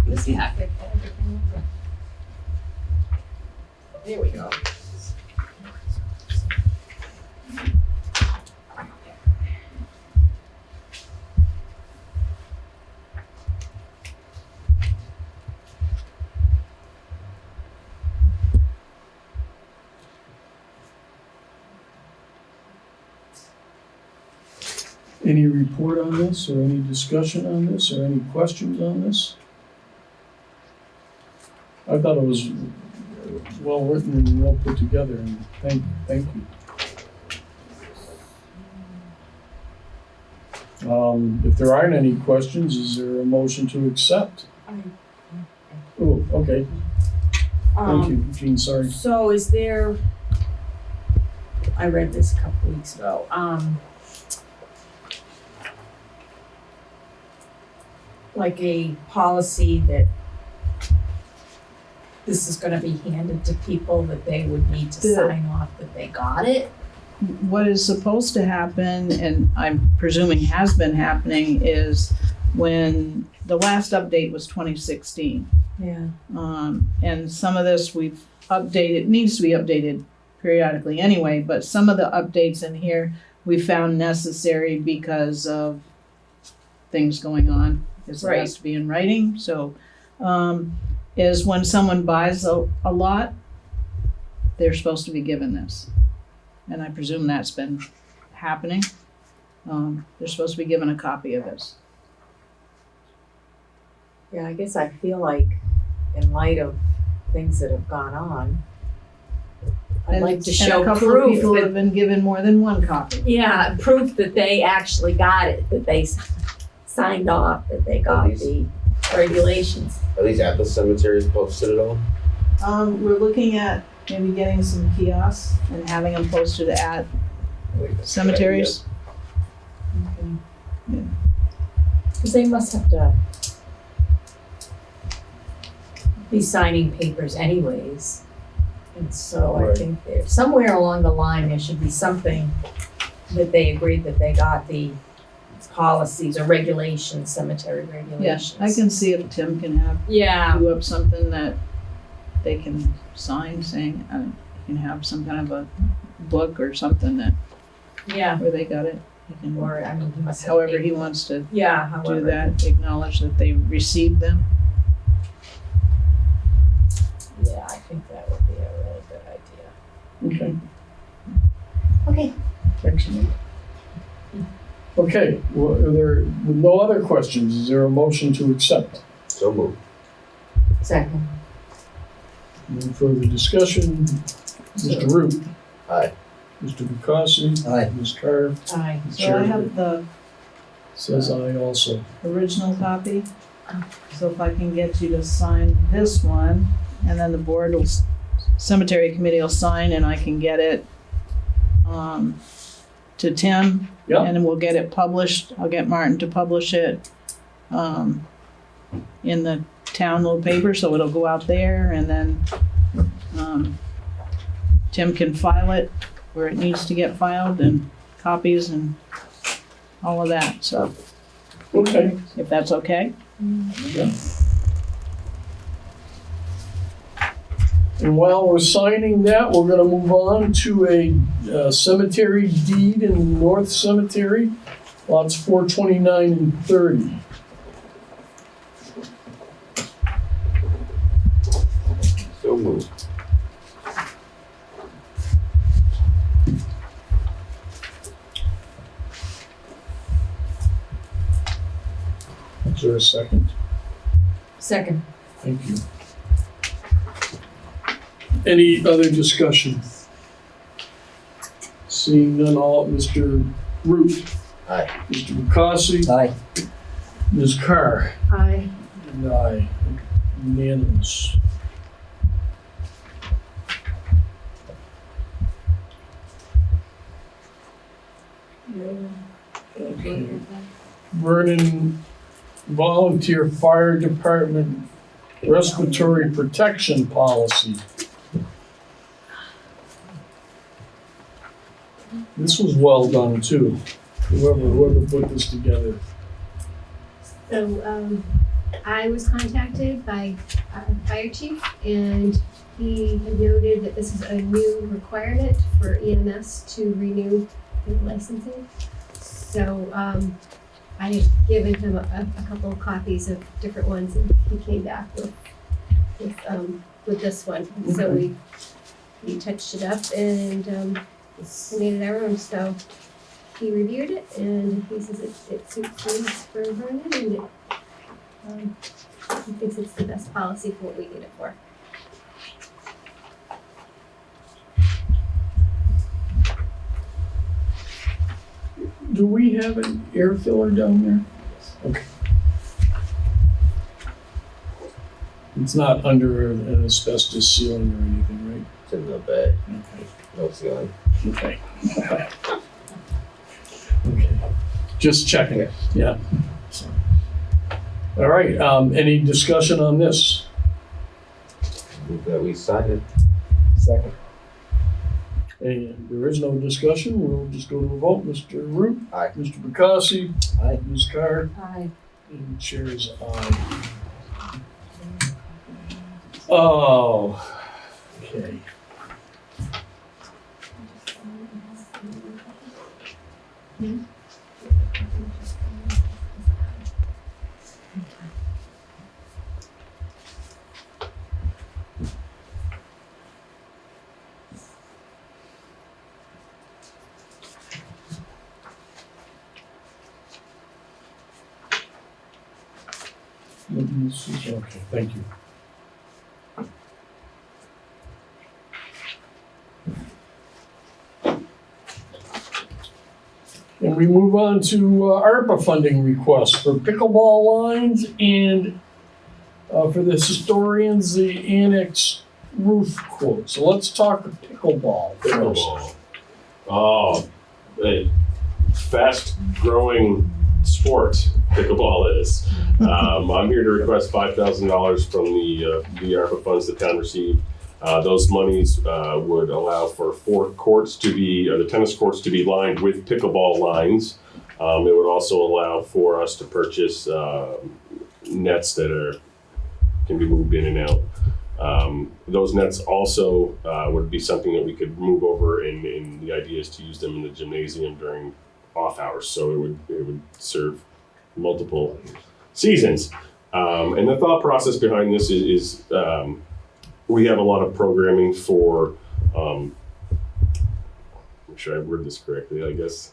This packet, everything. There we go. any report on this, or any discussion on this, or any questions on this? I thought it was well written and well put together, and thank you. If there aren't any questions, is there a motion to accept? Oh, okay, thank you, Jean, sorry. So is there, I read this a couple weeks ago, like a policy that this is gonna be handed to people that they would need to The- sign off that they got it? What is supposed to happen, and I'm presuming has been happening, is when the last update was 2016. Yeah. And some of this we've updated, needs to be updated periodically anyway, but some of the updates in here we found necessary because of things going on, because it has to be in writing. So, is when someone buys a lot, they're supposed to be given this. And I presume that's been happening. They're supposed to be given a copy of this. Yeah, I guess I feel like in light of things that have gone on, I'd like to And show a couple of proof people that, have been given more than one copy. yeah, proof that they actually got it, that they signed off, that they got the regulations. Are these at the cemeteries posted at all? We're looking at maybe getting some kiosks and having them posted at cemeteries. Yeah. Because they must have to be signing papers anyways. And so I Right. think there, somewhere along the line, there should be something that they agreed that they got the policies or regulations, cemetery Yeah, regulations. I can see if Tim can have, Yeah, do up something that they can sign saying, you can have some kind of a book or something that, yeah, where they got it. He can, or, I mean, he must have. however he wants to Yeah, do however. that, acknowledge that they received them. Yeah, I think that would be a really good idea. Okay, Okay. excellent. Okay, well, are there, with no other questions, is there a motion to accept? So moved. Second. No further discussion, Mr. Root? Aye. Mr. Bukowski? Aye. Ms. Carr? Aye. So I have the Says aye also. original copy. So if I can get you to sign this one, and then the board will, cemetery committee will sign, and I can get it to Tim. Yeah. And then we'll get it published. I'll get Martin to publish it in the town little paper, so it'll go out there, and then Tim can file it where it needs to get filed, and copies and all of that, so Okay. if that's okay. And while we're signing that, we're gonna move on to a cemetery deed in the North Cemetery, lots 429 and 30. So moved. Is there a second? Second. Thank you. Any other discussion? Seeing none, all, Mr. Root? Aye. Mr. Bukowski? Aye. Ms. Carr? Aye. And aye. Unanimous. Okay. Vernon Volunteer Fire Department Respiratory Protection Policy. This was well done too. Whoever put this together. So, I was contacted by our fire chief, and he had noted that this is a new requirement for EMS to renew their licensing. So, I had given him a couple of copies of different ones, and he came back with this one. And so we touched it up and made it our own. So he reviewed it, and he says it suits needs for Vernon, and he thinks it's the best policy for what we need it for. Do we have an air filler down there? Okay. It's not under an asbestos ceiling or anything, right? It's in the bay, Okay. no ceiling. Okay. Okay. Just checking. Yeah. So. All right, any discussion on this? Move that we sign it. Second. And there is no discussion, we'll just go to a vote. Mr. Root? Aye. Mr. Bacassi? Aye. Ms. Carr? Aye. And the chair is aye. Oh, okay. Okay, thank you. And we move on to ARPA funding requests for pickleball lines and for the historians, the Annex roof quote. So let's talk pickleball first. Pickleball. Oh, a fast-growing sport pickleball is. I'm here to request $5,000 from the ARPA funds the town received. Those monies would allow for 4 courts to be, or the tennis courts to be lined with pickleball lines. It would also allow for us to purchase nets that can be moved in and out. Those nets also would be something that we could move over, and the idea is to use them in the gymnasium during off hours, so it would serve multiple seasons. And the thought process behind this is we have a lot of programming for, make sure I word this correctly, I guess,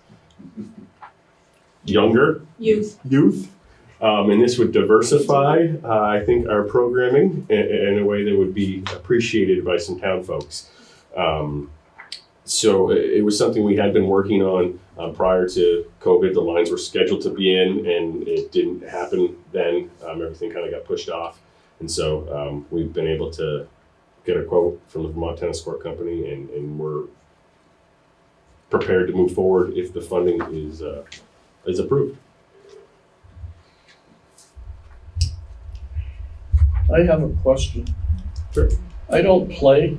youth. And this would diversify, I think, our programming in a way that would be appreciated by some town folks. So it was something we had been working on prior to COVID. The lines were scheduled to be in, and it didn't happen then. Everything kind of got pushed off. And so we've been able to get a quote from the Vermont Tennis Court Company, and we're prepared to move forward if the funding is approved. I have a question. Sure. I don't play,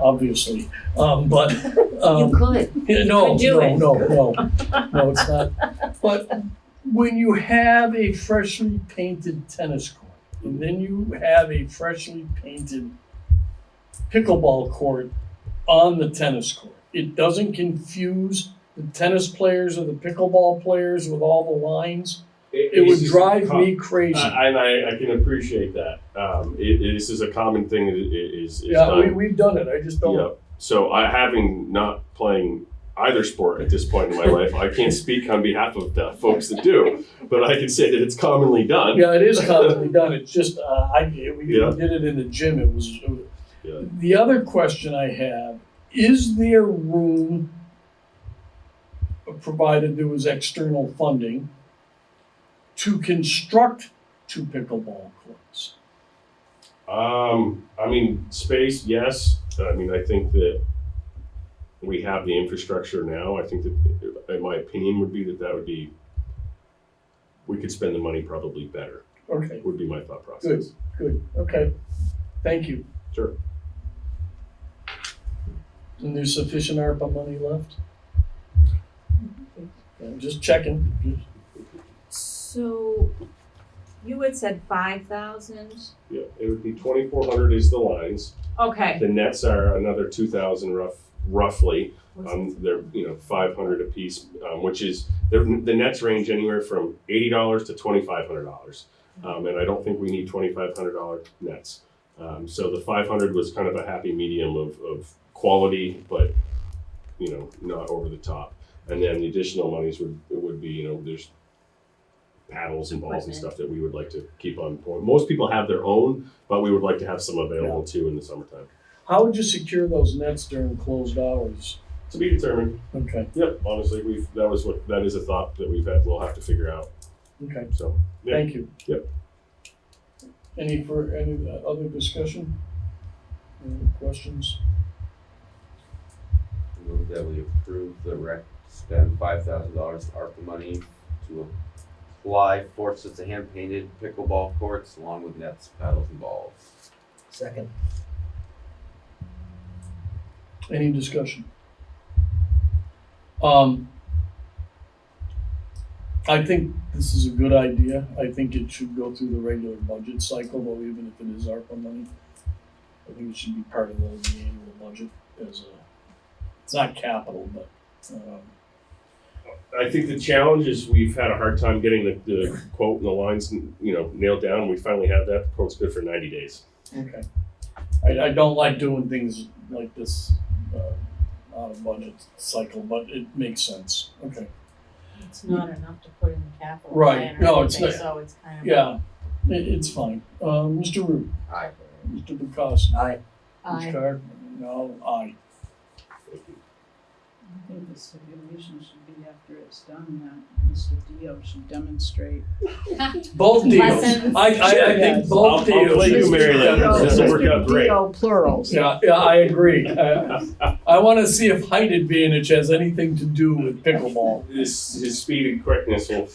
obviously, but You could. no, could do it. no, it's not. But when you have a freshly painted tennis court, and then you have a freshly painted pickleball court on the tennis court, it doesn't confuse the tennis players or the pickleball players with all the lines. It would drive me crazy. And I can appreciate that. This is a common thing. Is Yeah, done. we've done it. I just don't. Yeah. So having not playing either sport at this point in my life, I can't speak on behalf of the folks that do, but I can say that it's commonly done. Yeah, it is commonly done. It's just, we Yeah. did it in the gym. It was. Yeah. The other question I have, is there room, provided there was external funding, to construct 2 pickleball courts? I mean, space, yes. I mean, I think that we have the infrastructure now. I think that, in my opinion, would be that would be, we could spend the money probably better, Okay, would be my thought process. good, okay. Thank you. Sure. And there's sufficient ARPA money left? Just checking. So you had said 5,000? Yeah, it would be 2,400 is the lines. Okay. The nets are another 2,000 roughly. What's They're 500 a piece, which is the nets range anywhere from $80 to $2,500, and I don't think we need $2,500 nets. So the 500 was kind of a happy medium of quality, but not over the top. And then the additional monies would be there's paddles and balls and stuff that we would like to keep on point. Most people have their own, but we would like to have some available too in the summertime. How would you secure those nets during closed hours? To be determined. Okay, Yep. Honestly, that is a thought that we've had. We'll have to figure out. okay, So yeah. thank you. Yep. Any other discussion? Any questions? Move that we approve the rec spend $5,000 ARPA money to apply 4 sets of hand-painted pickleball courts along with nets, paddles, and balls. Second. Any discussion? I think this is a good idea. I think it should go through the regular budget cycle, though, even if it is ARPA money. I think it should be part of the annual budget it's not capital, but, I think the challenge is we've had a hard time getting the quote and the lines, nailed down. We finally have that. The quote's good for 90 days. okay. I don't like doing things like this, out of budget cycle, but it makes sense. Okay. It's not enough to put in the capital Right. plan or No, it's anything, not. so it's kind of. Yeah, it's fine. Mr. Root, Aye. Mr. Bukowski, Aye. Ms. Card, no, aye. I think the stipulation should be after it's done that Mr. Dio should demonstrate. Both deals. Lessons. I Yes. think both I'll deals. play you, Mary Lynn. This will work out great. Dio plurals. Yeah, I agree. I want to see if height advantage has anything to do with pickleball. His speed and quickness will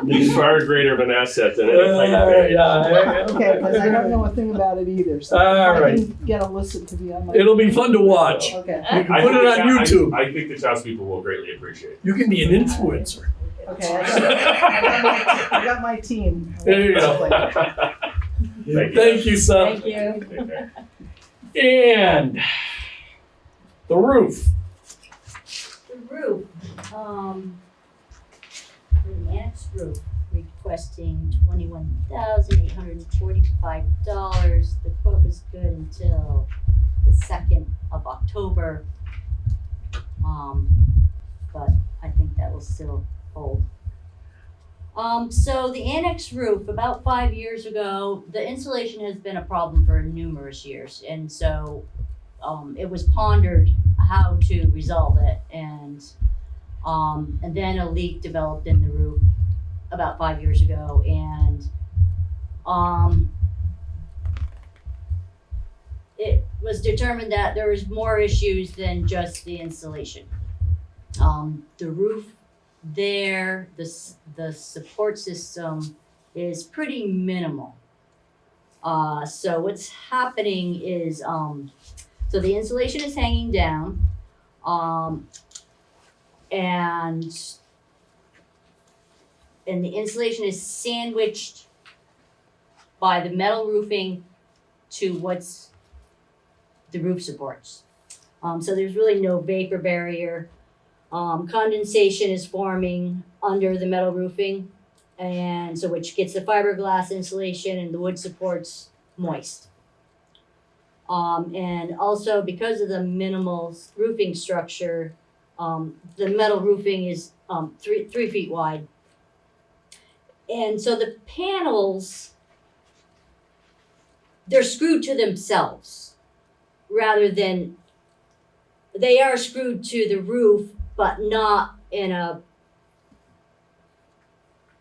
be far greater of an asset than any height advantage. Yeah. Okay, because I don't know a thing about it either, so All if I right. can get Alyssa to be on my. It'll be fun to watch. Okay, You can put it on YouTube. I think the townspeople will greatly appreciate it. You can be an influencer. okay, I got my team. There you go. Thank you, son. Thank you. Take care. And the roof. The roof, the Annex roof, requesting $21,845. The quote was good until the 2nd of October. But I think that will still hold. So the Annex roof, about 5 years ago, the insulation has been a problem for numerous years. And so it was pondered how to resolve it, and then a leak developed in the roof about 5 years ago, and it was determined that there was more issues than just the insulation. The roof there, the support system is pretty minimal. So what's happening is so the insulation is hanging down, and the insulation is sandwiched by the metal roofing to what's the roof supports. So there's really no vapor barrier. Condensation is forming under the metal roofing, and so which gets the fiberglass insulation and the wood supports moist. And also because of the minimal roofing structure, the metal roofing is 3 feet wide. And so the panels, they're screwed to themselves rather than, they are screwed to the roof, but not in a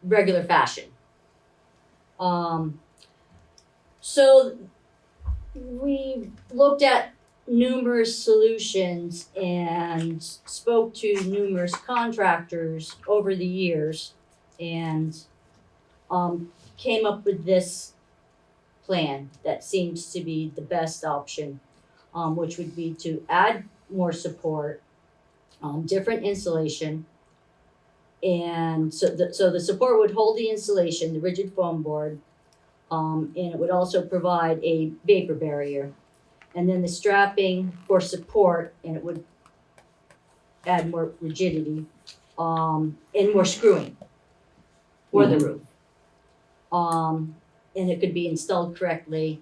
regular fashion. So we looked at numerous solutions and spoke to numerous contractors over the years, and came up with this plan that seems to be the best option, which would be to add more support different insulation. And so the support would hold the insulation, the rigid foam board, and it would also provide a vapor barrier. And then the strapping for support, and it would add more rigidity, and more screwing for the roof. And it could be installed correctly,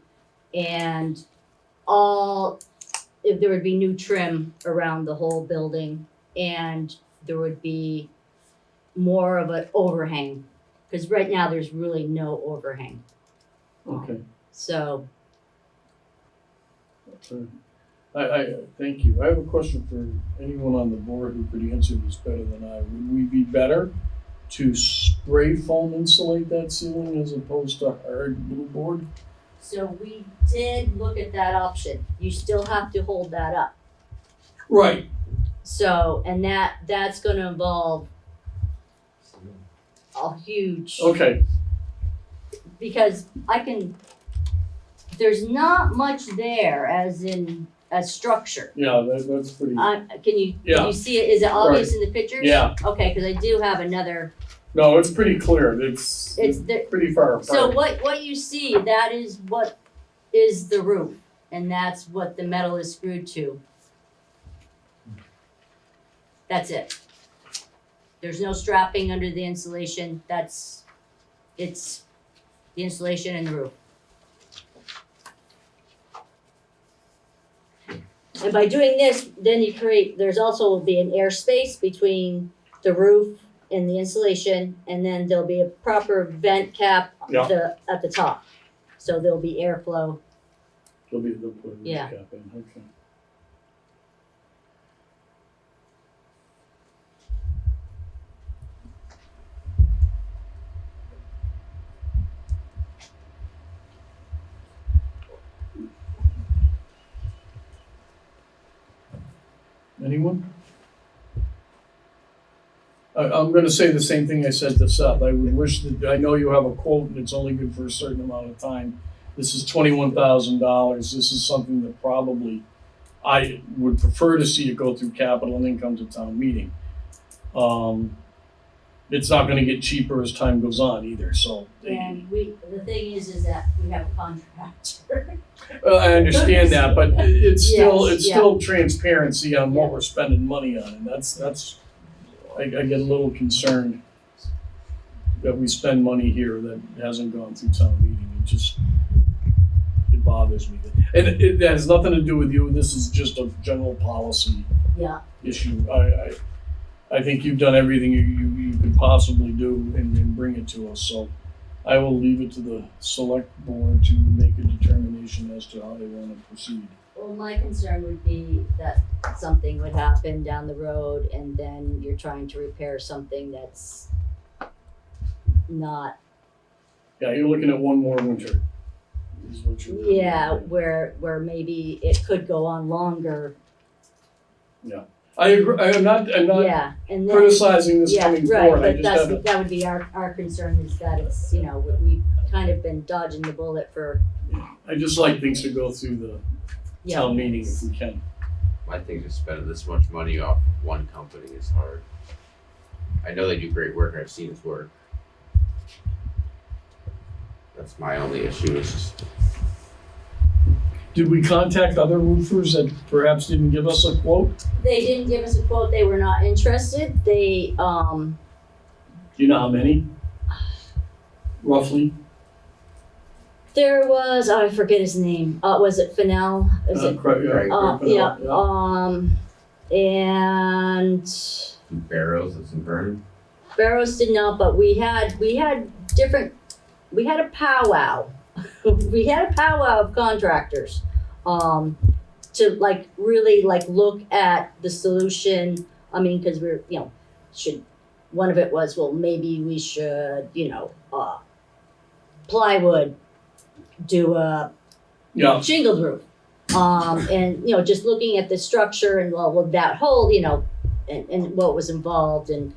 and if there would be new trim around the whole building, and there would be more of an overhang, because right now there's really no overhang. Okay. So, I thank you. I have a question for anyone on the board who could answer this better than I. Would we be better to spray foam insulate that ceiling as opposed to hard blue board? so we did look at that option. You still have to hold that up. Right. So, and that's gonna involve a huge, Okay. because there's not much there as in a structure. Yeah, that's pretty. Can you Yeah. see it? Is it obvious in the pictures? Yeah. Okay, cause I do have another, No, it's pretty clear. It's pretty far apart. so what you see, that is what is the roof, and that's what the metal is screwed to. That's it. There's no strapping under the insulation, it's the insulation and the roof. And by doing this, then there's also will be an airspace between the roof and the insulation, and then there'll be a proper vent cap at the top. So there'll be airflow. They'll put a Yeah. cap in. Okay. Anyone? I'm gonna say the same thing I said to Seth. I would wish that, I know you have a quote and it's only good for a certain amount of time. This is $21,000. This is something that probably I would prefer to see it go through capital and then come to town meeting. It's not gonna get cheaper as time goes on either, so. And the thing is that we have a contractor. I understand that, but it's still, Yes, it's still transparency on what we're spending money on, and that's, I get a little concerned that we spend money here that hasn't gone through town meeting. It bothers me. And it has nothing to do with you. This is just a general policy Yeah, issue. I think you've done everything you could possibly do and bring it to us, so I will leave it to the select board to make a determination as to how they wanna proceed. well, my concern would be that something would happen down the road and then you're trying to repair something that's not, Yeah, you're looking at one more winter. Is what you're. yeah, where maybe it could go on longer. I agree, I'm not Yeah, and then. criticizing this Yeah, coming right, forward, I but just have. that would be our concern is that it's, we've kind of been dodging the bullet for, I just like things to go through the yeah. town meeting if we can. I think to spend this much money off one company is hard. I know they do great work, I've seen his work. That's my only issue, is just, Did we contact other roofers that perhaps didn't give us a quote? They didn't give us a quote, they were not interested, they, Do you know how many? Roughly? there was, I forget his name, was it Fennell? Is it? Craig. Yeah, and Barrows, it's in Vernon. Barrows did not, but we had a powwow. We had a powwow of contractors, to really look at the solution. I mean, cause we're, one of it was, well, maybe we should, plywood, do a Yeah, shingled roof. And, just looking at the structure and, well, would that hold, and what was involved and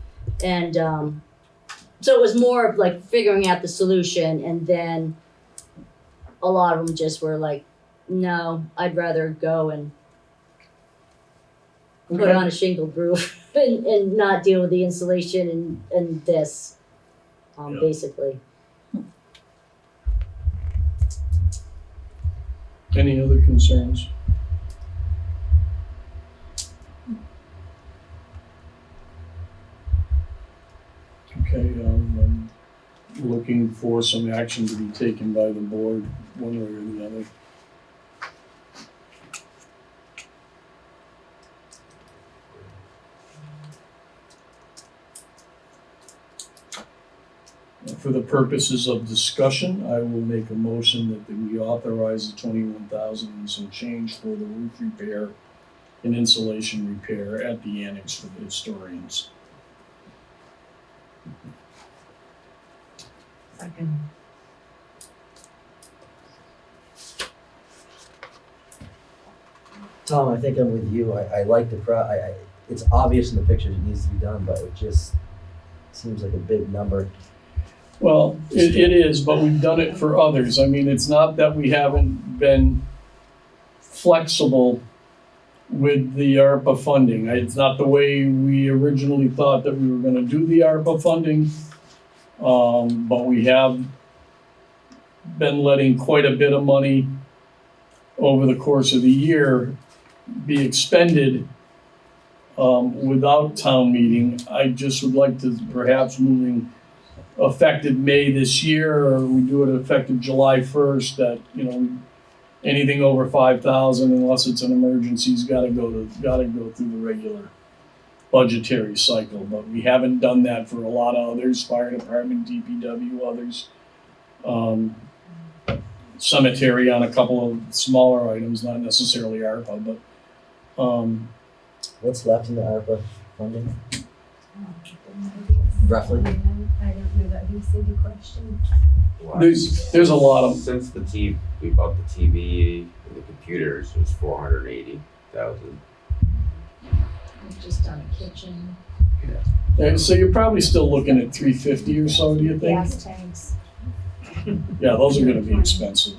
so it was more of figuring out the solution, and then a lot of them just were like, no, I'd rather go and put Okay. on a shingled roof and not deal with the insulation and this, Yeah. basically. Any other concerns? Okay, I'm looking for some action to be taken by the board, one way or the other. For the purposes of discussion, I will make a motion that we authorize the 21,000 and some change for the roof repair and insulation repair at the annex for the historians. Second. Tom, I think I'm with you. I like the it's obvious in the pictures it needs to be done, but it just seems like a big number. Well, it is, but we've done it for others. I mean, it's not that we haven't been flexible with the ARPA funding. It's not the way we originally thought that we were gonna do the ARPA funding. But we have been letting quite a bit of money over the course of the year be expended without town meeting. I just would like to perhaps moving effective May this year, or we do it effective July 1st, that, anything over 5,000, unless it's an emergency, has gotta go through the regular budgetary cycle. But we haven't done that for a lot of others, fire department, DPW, others. Cemetery on a couple of smaller items, not necessarily ARPA, but, What's left in the ARPA funding? Roughly? I don't know, that would be a silly question. there's a lot of, Since we bought the TV and the computers, it was 480,000. We've just done a kitchen, so you're probably still looking at 350 or so, do you think? gas tanks. Yeah, those are gonna be expensive.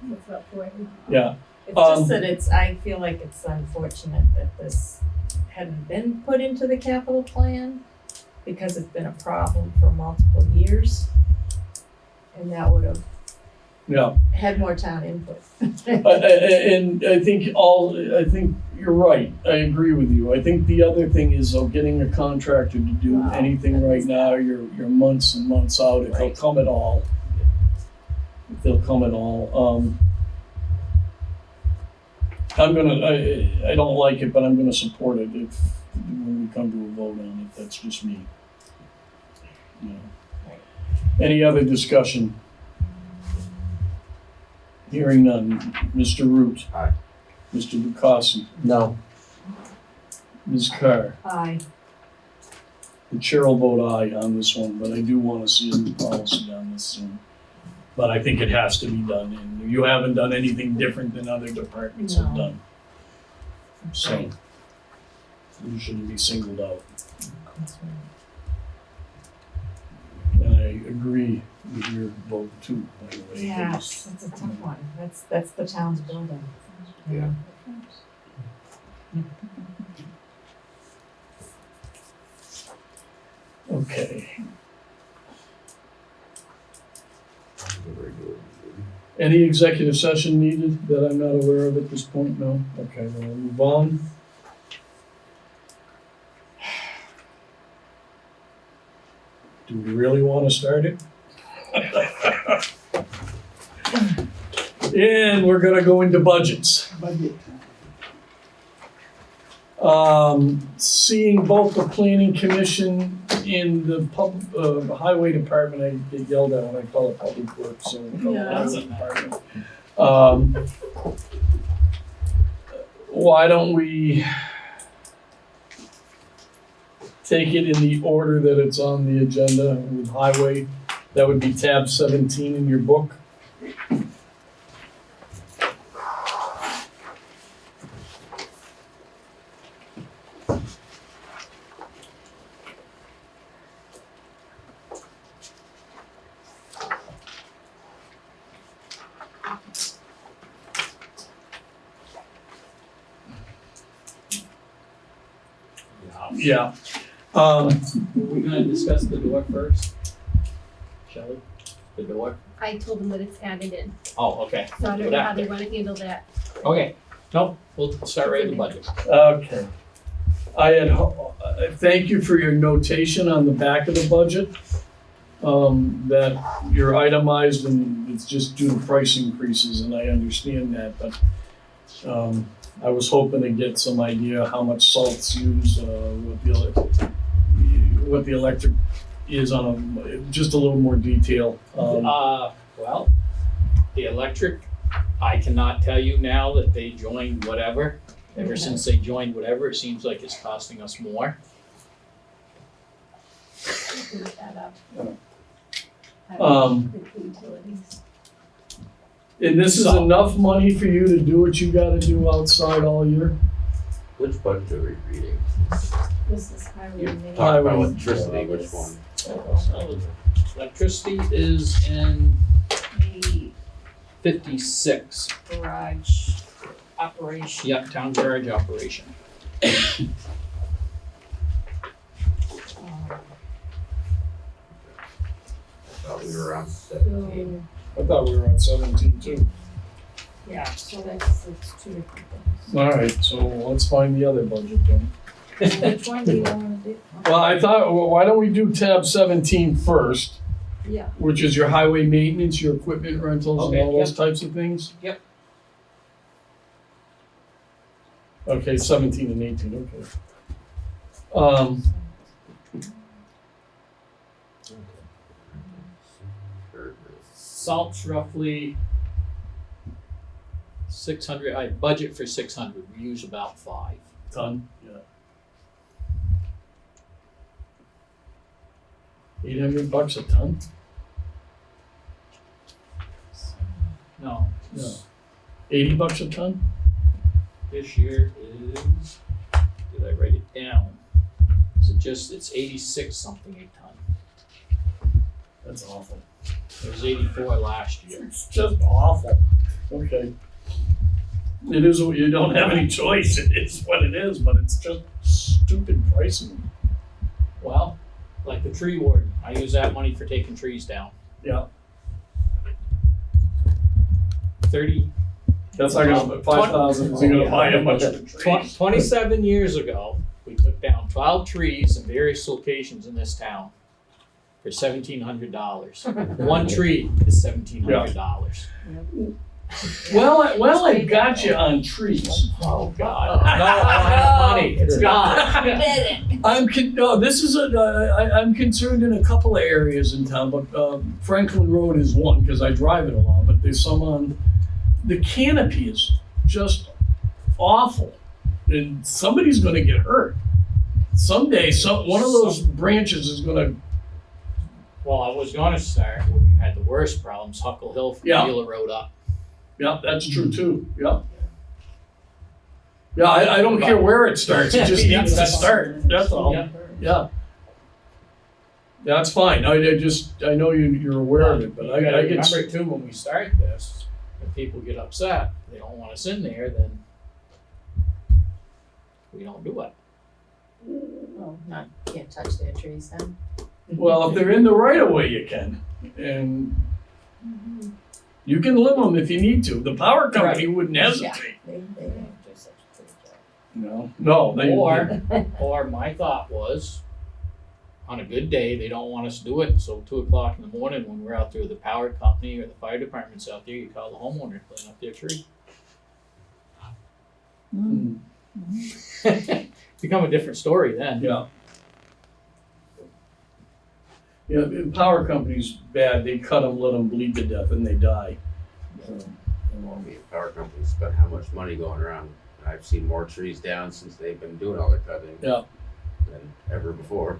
What's up for it? Yeah, It's just that I feel like it's unfortunate that this hadn't been put into the capital plan because it's been a problem for multiple years. And that would have yeah. had more town input. And I think you're right. I agree with you. I think the other thing is, though, getting a contractor to do Wow. anything right now, you're months and months out, if they'll Right. come at all. I don't like it, but I'm gonna support it when we come to a vote on it. That's just me. You know. Any other discussion? Hearing none. Mr. Root. Aye. Mr. Bukowski. No. Ms. Carr. Aye. The chair will vote aye on this one, but I do want to see a new policy on this soon. But I think it has to be done, and you haven't done anything different than other departments have No. done. So, you shouldn't be singled out. And I agree with your vote too, by the way. Yes, it's a tough one. That's the town's building. Yeah. Okay. Any executive session needed that I'm not aware of at this point? No? Okay, then we'll move on. Do we really want to start it? And we're gonna go into budgets. Seeing both the planning commission and the highway department, I get yelled at when I call it public works, so we call it highway department. Why don't we take it in the order that it's on the agenda with highway? That would be tab 17 in your book. Yeah. Were we gonna discuss the door first? Shelley? The door? I told them that it's added in, Oh, okay. so I don't know how they wanna handle that. Okay, nope, we'll start right at the budget. Okay. Thank you for your notation on the back of the budget. That you're itemized and it's just due to price increases, and I understand that, but, I was hoping to get some idea how much salt's used, what the electric is on just a little more detail. Well, the electric, I cannot tell you now that they joined whatever. Ever since they joined whatever, it seems like it's costing us more. Look that up. Utilities. And this is enough money for you to do what you gotta do outside all year? Which budget are we reading? This is highway You maintenance. talked about Highway. electricity, which one? Electricity is in The 56. garage operation. Yep, town garage operation. I thought we were around 17. I thought we were on 17 too. Yeah, so that's two different things. All right, so let's find the other budget then. Which one do you wanna do? Well, I thought, why don't we do tab 17 first, Yeah. which is your highway maintenance, your equipment rentals and Okay, all those types of things? Yep. Okay, 17 and 18, okay. Salt's roughly 600, I budget for 600, we use about 5. Ton, yeah. 800 bucks a ton? No, No. 80 bucks a ton? this year is, did I write it down? It's 86 something a ton. That's awful. It was 84 last year. It's just awful. Okay. It is, you don't have any choice, it is what it is, but it's just stupid pricing. Well, like the tree warden, I use that money for taking trees down. Yeah. 30, That's not gonna, 5,000 isn't gonna buy a bunch of trees. 27 years ago, we took down 12 trees in various locations in this town for $1,700. One tree is $1,700. Well, I got you on trees. Oh, God. No, I don't have money. It's gone. No, this is I'm concerned in a couple of areas in town, but Franklin Road is one, because I drive it a lot, but there's some on, the canopy is just awful. And somebody's gonna get hurt. Someday, one of those branches is gonna, Well, I was gonna start where we had the worst problems, Huckle Hill from Yeah. Wheeler Road up. yeah, that's true too, yeah. Yeah, I don't care where it starts, it just Yeah, needs to that's- start, that's all, Yeah. yeah. That's fine, I know you're aware of it, but You I gotta get. remember too, when we start this, if people get upset, they don't want us in there, then we don't do it. Oh, not, can't touch their trees then. Well, if they're in the right of way, you can, and you can limit them if you need to. The power company wouldn't hesitate. They don't do such a pretty job. No, they. Or my thought was, on a good day, they don't want us to do it, so 2 o'clock in the morning when we're out there, the power company or the fire department's out there, you call the homeowner to clean up their tree. Mm, Become a different story then. Yeah. Yeah, and power company's bad. They cut them, let them bleed to death, and they die. So, I mean, power companies spend how much money going around? I've seen more trees down since they've been doing all the cutting. Yeah. Than ever before.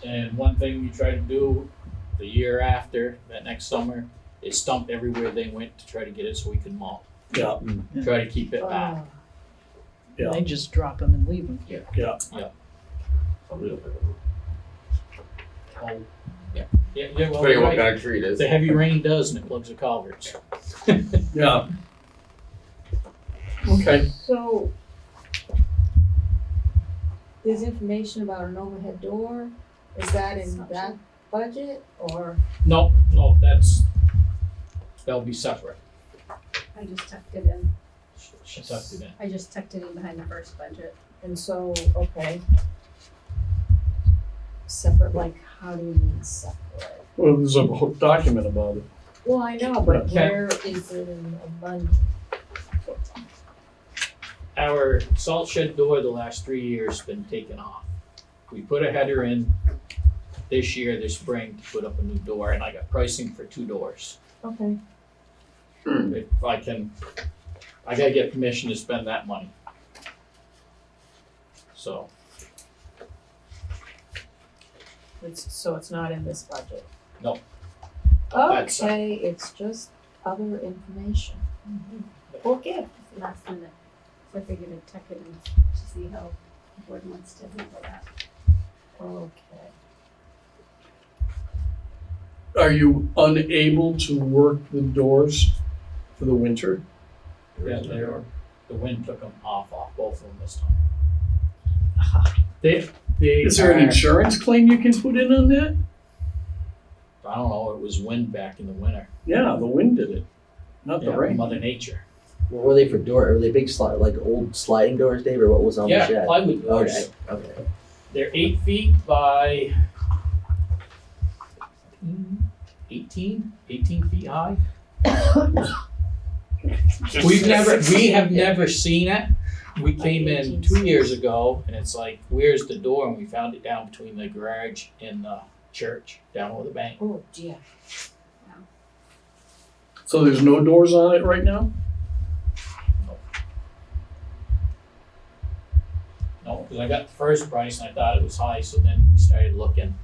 And one thing we tried to do the year after, that next summer, is stump everywhere they went to try to get it so we could mow. Yeah, Try to keep it back. yeah, They just drop them and leave them. yeah. A little bit. Oh, yeah, well, Depending on what right. kind of tree it is. The heavy rain does, and it plugs the culverts. Yeah. Okay. So, there's information about an overhead door, is that in that budget or? No, that'll be separate. I just tucked it in. She tucked it in. I just tucked it in behind the first budget. And so, okay. Separate, like, how do you mean separate? Well, there's a whole document about it. Well, I know, but Okay. where is it in a bunch? Our salt shed door the last 3 years has been taken off. We put a header in this year, this spring, to put up a new door, and I got pricing for 2 doors. Okay. If I gotta get permission to spend that money. So, So it's not in this budget? No. That's- Okay, it's just other information. Okay. The last one that, so I figured I'd tuck it in to see how the board wants to handle that. Okay. Are you unable to work the doors for the winter? yeah, the wind took them off both of them this time. They Is there an are- insurance claim you can put in on that? I don't know, it was wind back in the winter. Yeah, the wind did it, not the Yeah, rain. Mother Nature. What were they for door? Are they big like old sliding doors, Dave, or what was on the Yeah, shed? plywood doors. Okay, okay. They're 8 feet by 18 feet high. We have never seen it. We came in 2 years ago and it's like, where's the door? And we found it down between the garage and the church, down over the bank. Oh, dear. So there's no doors on it right now? No, because I got the first price and I thought it was high, so then we started looking.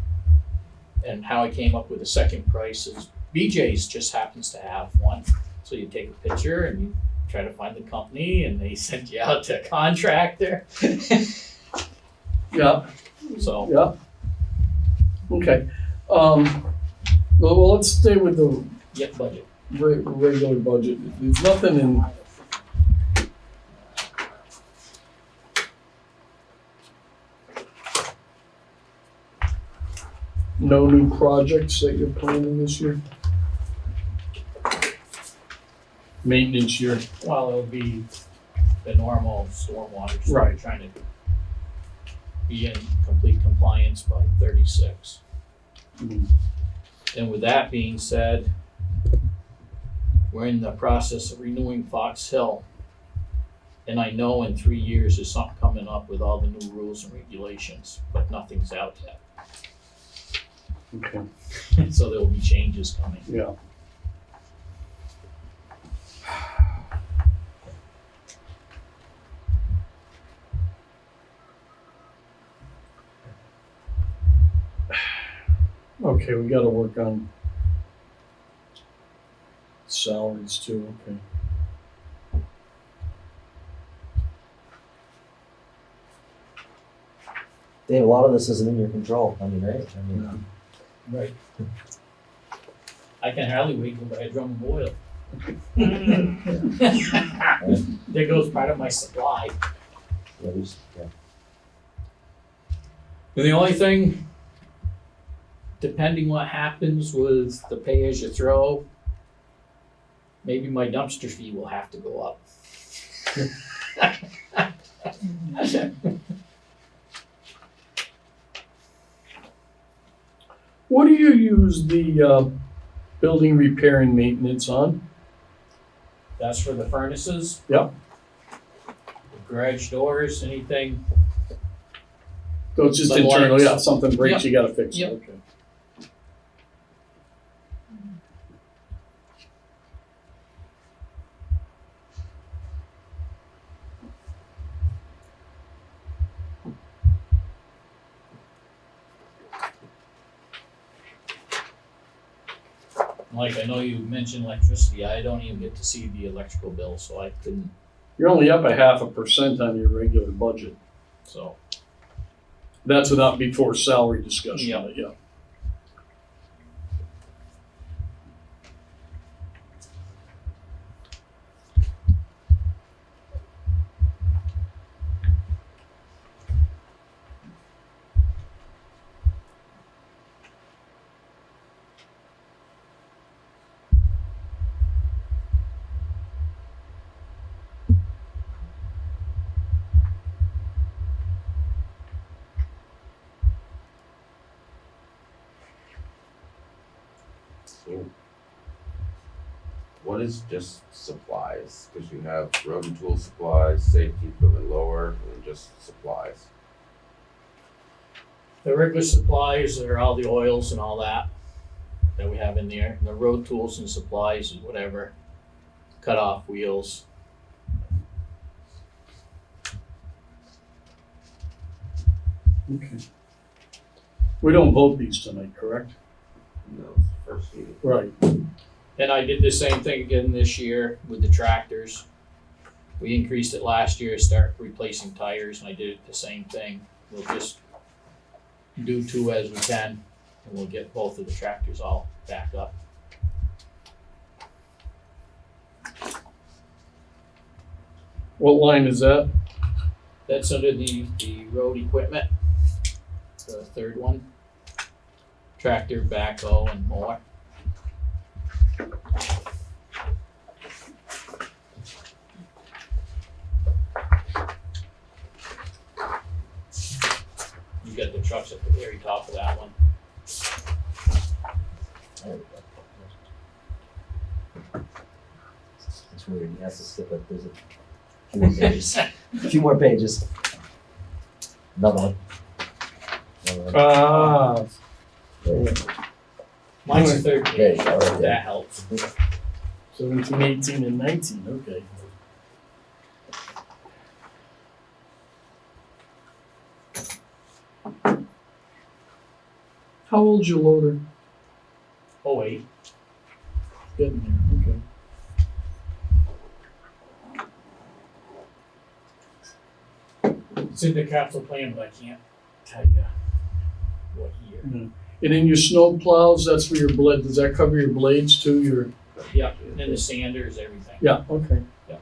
And how I came up with the second price is BJ's just happens to have one. So you take a picture and you try to find the company and they send you out to a contractor. Yeah, So, yeah. Okay, well, let's stay with the yeah, budget. regular budget. There's nothing in. No new projects that you're planning this year? Maintenance year? Well, it'll be the normal stormwater, so we're Right. trying to be in complete compliance by 36. Mhm. And with that being said, we're in the process of renewing Fox Hill. And I know in 3 years there's something coming up with all the new rules and regulations, but nothing's out yet. Okay, So there will be changes coming. yeah. Okay, we gotta work on salaries too, okay. Dave, a lot of this isn't in your control. I mean, right? I mean, Right. I can hardly wait to buy a drum and boil. There goes part of my supply. yeah, yeah. And the only thing, depending what happens with the pay as you throw, maybe my dumpster fee will have to go up. What do you use the building repair and maintenance on? That's for the furnaces. Yep. The garage doors, anything. So it's just Like internal, lights. yeah, something breaks, Yep. you gotta fix it, Yep. okay. Like, I know you mentioned electricity, I don't even get to see the electrical bill, so I couldn't, You're only up 0.5% on your regular budget. so. That's without before salary discussion, Yeah. but yeah. So, what is just supplies? Because you have road and tool supplies, safety equipment lower, and then just supplies. The regular supplies are all the oils and all that we have in there. The road tools and supplies is whatever. Cut off wheels. Okay. We don't vote these tonight, correct? No, it's the first meeting. Right. And I did the same thing again this year with the tractors. We increased it last year, start replacing tires, and I did the same thing. We'll just do 2 as we can, and we'll get both of the tractors all back up. What line is that? That's under the road equipment, the third one. Tractor, backhoe, and mower. You got the trucks at the very top of that one. There we go. It's weird, he has to skip it, there's a few more pages. A few more pages. Another one. Another one. Ah, There you go. Mine's the third There you page, go, right there. that helps. 17, 18, and 19, okay. How old's your loader? Oh, wait, Getting there, okay. it's in the capital plan, but I can't tell you what year. And in your snow plows, that's for your blade, does that cover your blades too, your, Yeah, and then the sanders, everything. yeah, okay. Yeah.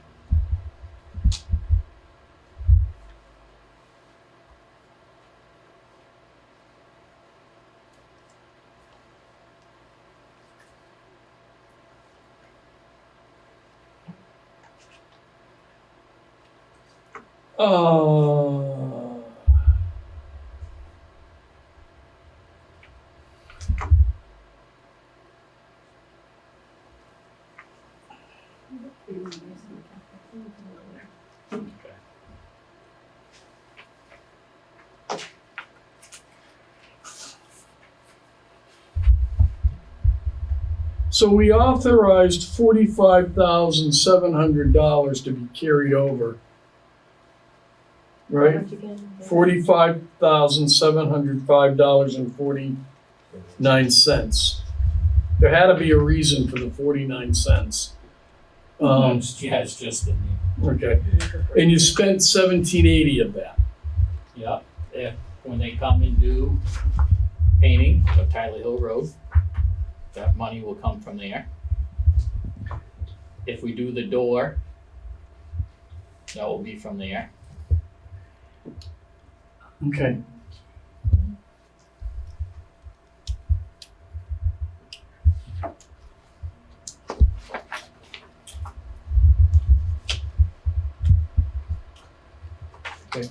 So we authorized $45,700 to be carried over. Right? $45,705.49. There had to be a reason for the 49 cents. Yeah, it's just in Okay, and you spent 1780 of that. the, yeah, when they come and do painting of Tyler Hill Road, that money will come from there. If we do the door, that will be from there. Okay. Okay.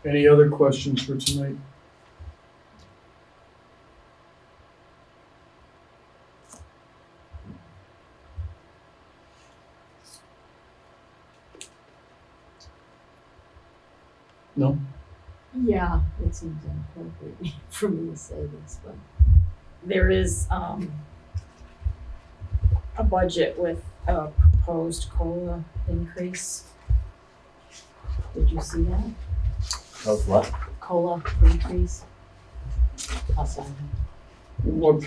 Any other questions for tonight? No? Yeah, it seems inappropriate for me to say this, but there is, a budget with a proposed COLA increase. Did you see that? Of what? COLA increase? I'll sign it. What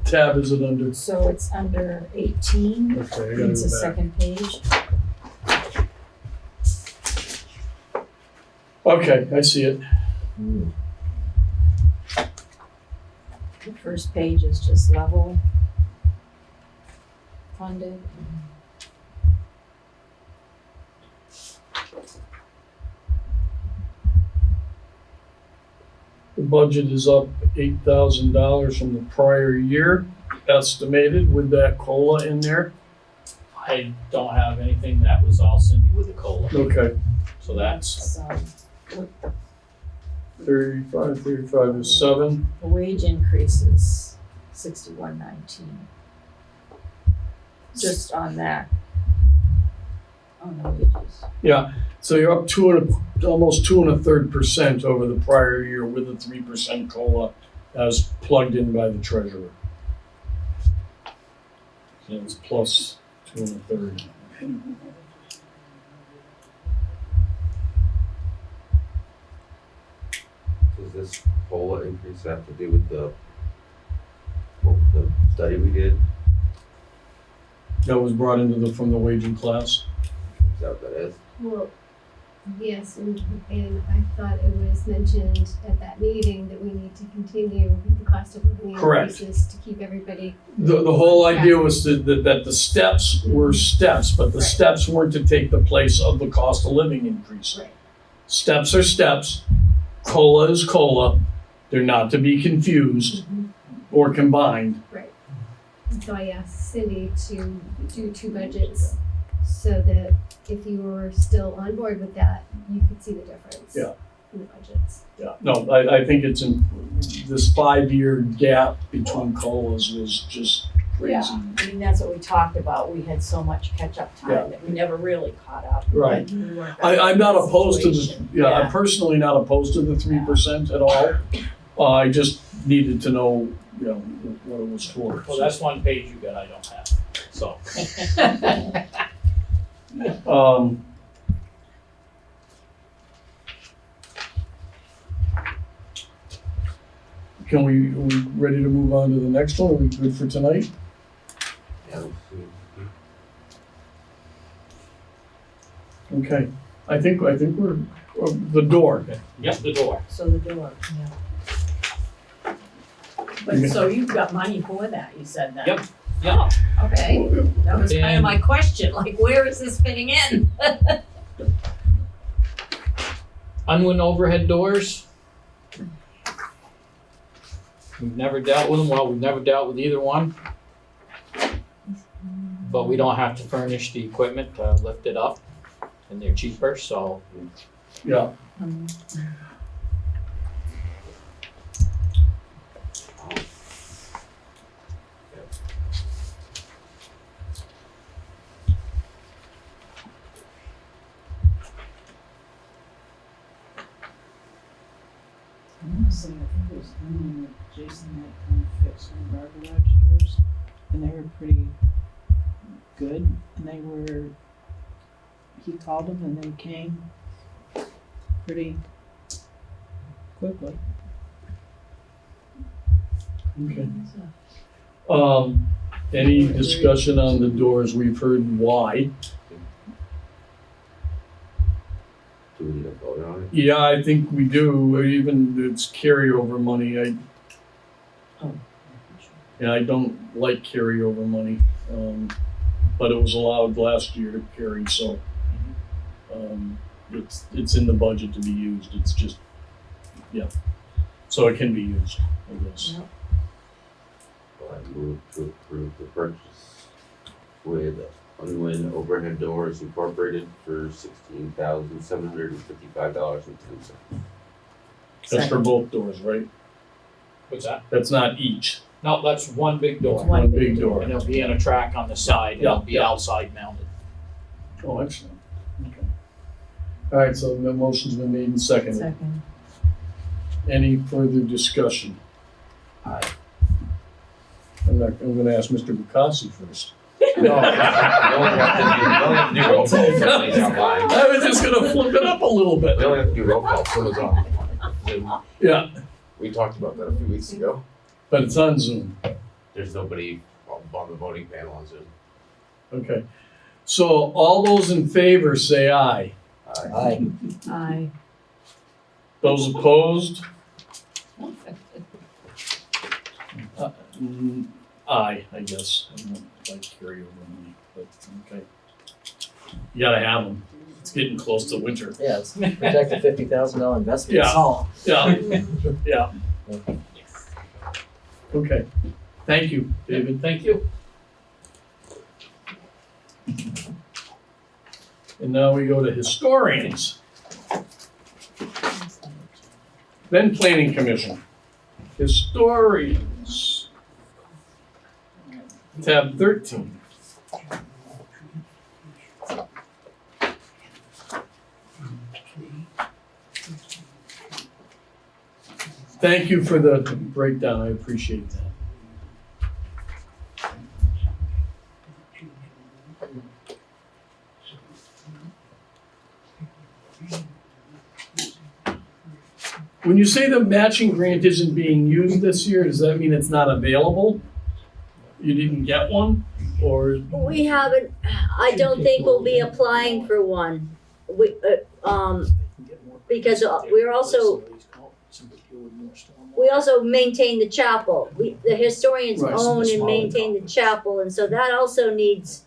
tab is it under? So it's under 18. Okay, I gotta It's go the back. second page. Okay, I see it. Hmm. The first page is just level funded. The budget is up $8,000 from the prior year, estimated with that COLA in there. I don't have anything, that was all Cindy with the COLA, Okay, so that's, So, with 35 is 7. the wage increases, 6119. Just on that. On the wages. Yeah, so you're up almost 2 1/3% over the prior year with a 3% COLA as plugged in by the treasurer. So it's plus 2 1/3. Does this COLA increase have to do with the study we did? That was brought into from the waging class. Is that what that is? Well, yes, and I thought it was mentioned at that meeting that we need to continue the cost of living Correct. increases to keep everybody. The whole idea was that the steps were steps, but the Right. steps weren't to take the place of the cost of living increase. Right. Steps are steps, COLA is COLA, they're not to be confused or combined. Right. And so I asked Cindy to do 2 budgets so that if you were still on board with that, you could see the difference. Yeah. In the budgets. Yeah, no, I think it's in, this 5-year gap between COLAs was just Yeah, crazy. I mean, that's what we talked about. We had so much catch-up Yeah. time that we never really caught up. Right. We weren't gonna I'm be not in that opposed to the, situation. I'm personally not opposed to the 3% at all. I just needed to know, what it was for. well, that's one page you got, I don't have, so. Are we ready to move on to the next one? Are we good for tonight? Yeah, let's see. Okay, I think we're, the door. Yep, the door. So the door, yeah. But so you've got money for that, you said that? Yep, yep. Okay, that was kind of And- my question, like, where is this fitting in? Unwin overhead doors. We've never dealt with them, well, we've never dealt with either one. But we don't have to furnish the equipment to lift it up, and they're cheaper, so. Yeah, I want to say, I think it was Vernon that Jason had come fix one of our garage doors, and they were pretty good, and he called them and they came pretty quickly. okay. Any discussion on the doors? We've heard why. Do we need a vote on it? Yeah, I think we do, even it's carryover money, I don't like carryover money, but it was allowed last year to carry, so, it's in the budget to be used, it's just, yeah, so it can be used, I guess. Well, I move to approve the purchase with Unwin Overhead Doors Incorporated for $16,755.10. That's for both doors, right? What's that? That's not each, No, that's one big door. one big door. And there'll be in a track on the side, and Yeah, it'll be yeah. outside mounted. Oh, excellent, okay. All right, so the motion's been made and seconded. Second. Any further discussion? Aye. I'm gonna ask Mr. Bukasi first. No, we only have to do roll call. Somebody's online. I was just gonna flip it up a little bit. We only have to do roll call. Someone's on. Yeah, We talked about that a few weeks ago. but it's on Zoom. There's nobody on the voting panel on Zoom. Okay. So all those in favor say aye. Aye. Aye. Those opposed? Aye, I guess. I don't like carryover money, but okay. You gotta have them. It's getting close to winter. Yeah, it's protect a $50,000 investment. Yeah. It's all. Yeah, yeah. Okay. Thank you, David. Thank you. And now we go to historians. Then planning commission. Historians. Tab 13. Thank you for the breakdown, I appreciate that. When you say the matching grant isn't being used this year, does that mean it's not available? You didn't get one, or? We haven't, I don't think we'll be applying for one. Because we're also, we also maintain the chapel. The historians Right, so own the and smaller maintain the chapel, and so that also needs,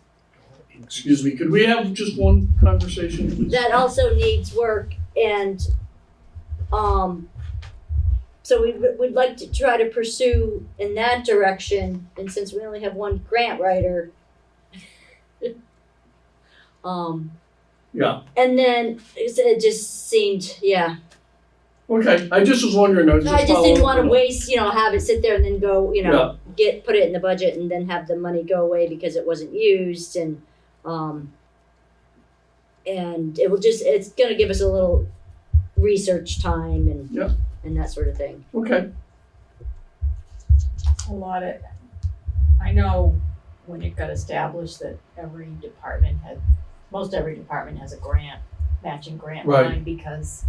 Excuse me, could we have just one conversation, please? that also needs work, and, so we'd like to try to pursue in that direction, and since we only have one grant writer, Yeah, and then it just seemed, yeah. okay, I just was wondering, I was just I just didn't following wanna up. waste, have it sit there and then go, put it in the budget and then have the money go away because it wasn't used, and it will just, it's gonna give us a little research time and Yeah. and that sort of thing. Okay, A lot of, I know when it got established that most every department has a matching grant Right. line, because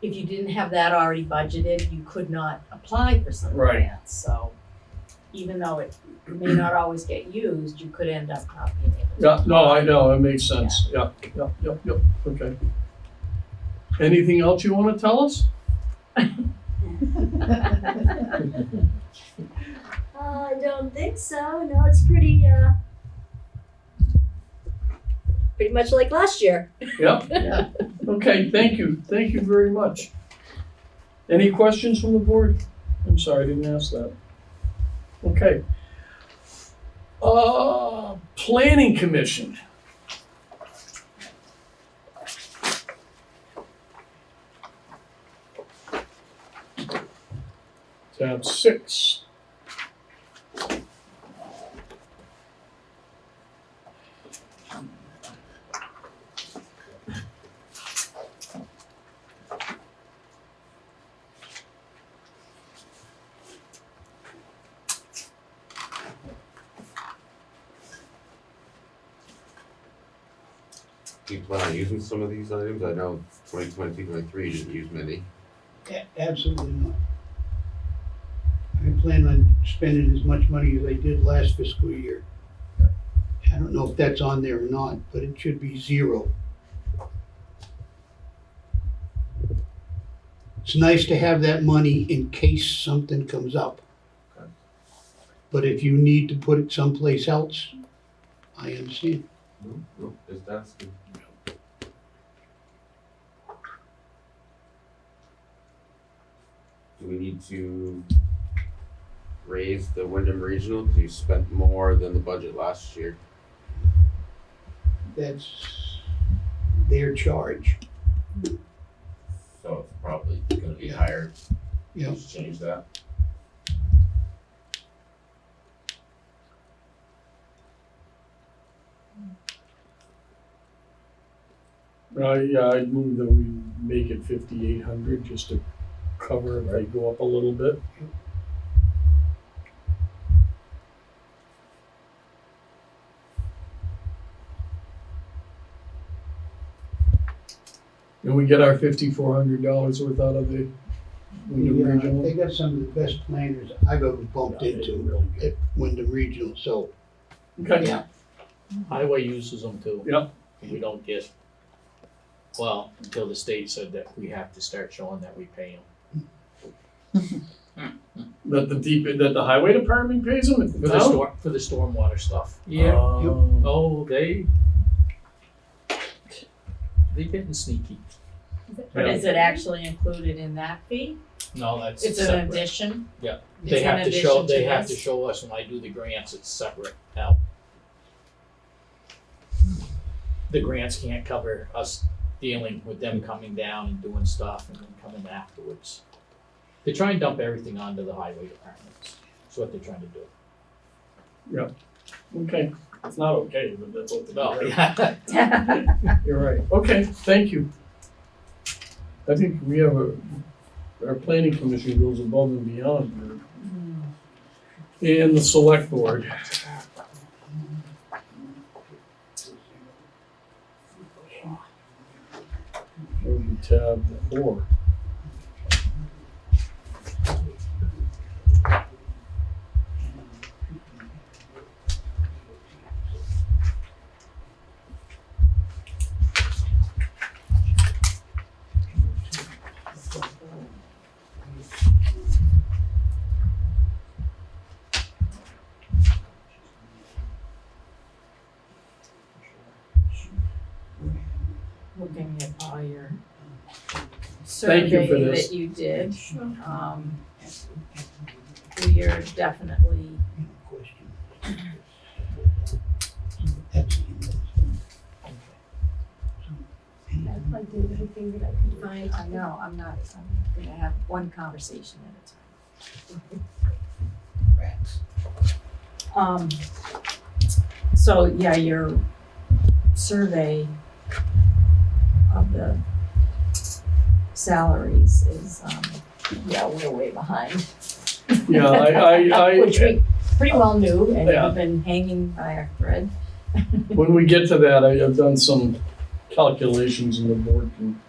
if you didn't have that already budgeted, you could not apply for some Right. grants, so even though it may not always get used, you could end up not being able to. yeah, no, I know, it makes sense, yeah, okay. Anything else you wanna tell us? I don't think so, no, it's pretty much like last year. Yeah, okay, thank you very much. Any questions from the board? I'm sorry, I didn't ask that. Okay. Planning commission. Tab 6. Do you plan on using some of these items? I know 2022, 23 didn't use many. Absolutely not. I plan on spending as much money as I did last fiscal year. I don't know if that's on there or not, but it should be zero. It's nice to have that money in case something comes up. Okay. But if you need to put it someplace else, I understand. No, just asking. Do we need to raise the Wyndham Regional? Because you spent more than the budget last year. That's their charge. So it's probably gonna be higher. Yeah. Just change that. Yeah, I'd move that we make it 5,800 just to cover if they go up a little bit. And we get our $5,400 worth out of the Wyndham Regional. They got some of the best planners I've ever bumped into at Wyndham Regional, so. Okay. Yeah. Highway uses them too. Yep. We don't get, well, until the state said that we have to start showing that we pay them. That the highway department pays them? For the stormwater stuff. Oh, they getting sneaky. But is it actually included in that fee? No, that's It's an separate. addition? Yeah, It's they in have to show, addition they to have to this? show us when I do the grants, it's separate now. the grants can't cover us dealing with them coming down and doing stuff and then coming afterwards. They try and dump everything onto the highway departments. That's what they're trying to do. Okay, it's not okay, but that's what No, they're doing. yeah. You're right. Okay, thank you. I think we have our planning commission goes above and beyond here. And the select board. Tab 4. Looking at all your Thank you for survey this. that you did, we are definitely I plugged in everything that I could find. I know, I'm gonna have one conversation at a time. So, yeah, your survey of the salaries is, yeah, we're way behind. Yeah, I, Which we pretty well knew and Yeah. have been hanging by a thread. when we get to that, I've done some calculations and the board can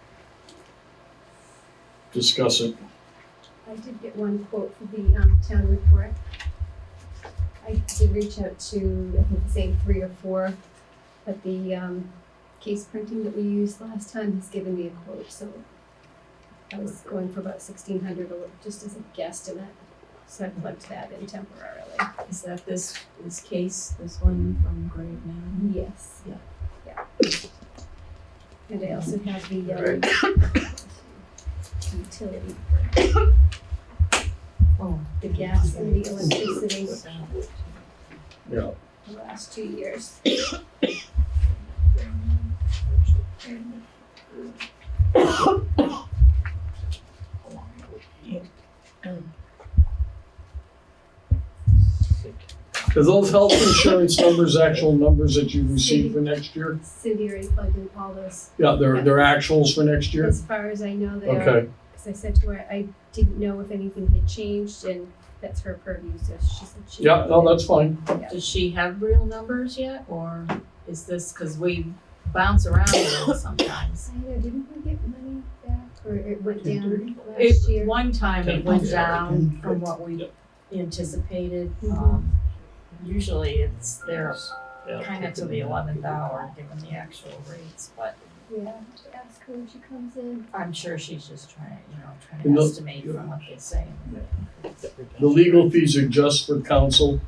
discuss it. I did get one quote for the town report. I did reach out to, I think, the same 3 or 4, but the case printing that we used last time has given me a quote, so I was going for about $1,600 just as a guesstimate. So I plugged that in temporarily. Is that this case, this one from Great Man? Yes. Yeah. And I also have the utility, Oh, the gas and the electricity Yeah. the last 2 years. Are those health insurance numbers actual numbers that you received for next year? Cindy already plugged in all those. Yeah, they're actuals for next year? As far as I know, they are. Okay, Because I said to her, I didn't know if anything had changed, and that's her purview, so she said she. yeah, no, that's fine. Does she have real numbers yet, or is this, cause we bounce around a little sometimes? I don't know, didn't we get money back, or it went down last year? One time it went 10%. down from what we anticipated, usually they're kinda to the 11th hour, given the actual rates, but Yeah, to ask her when she comes in. I'm sure she's just trying And to the- estimate from what they say. The legal fees are just for council,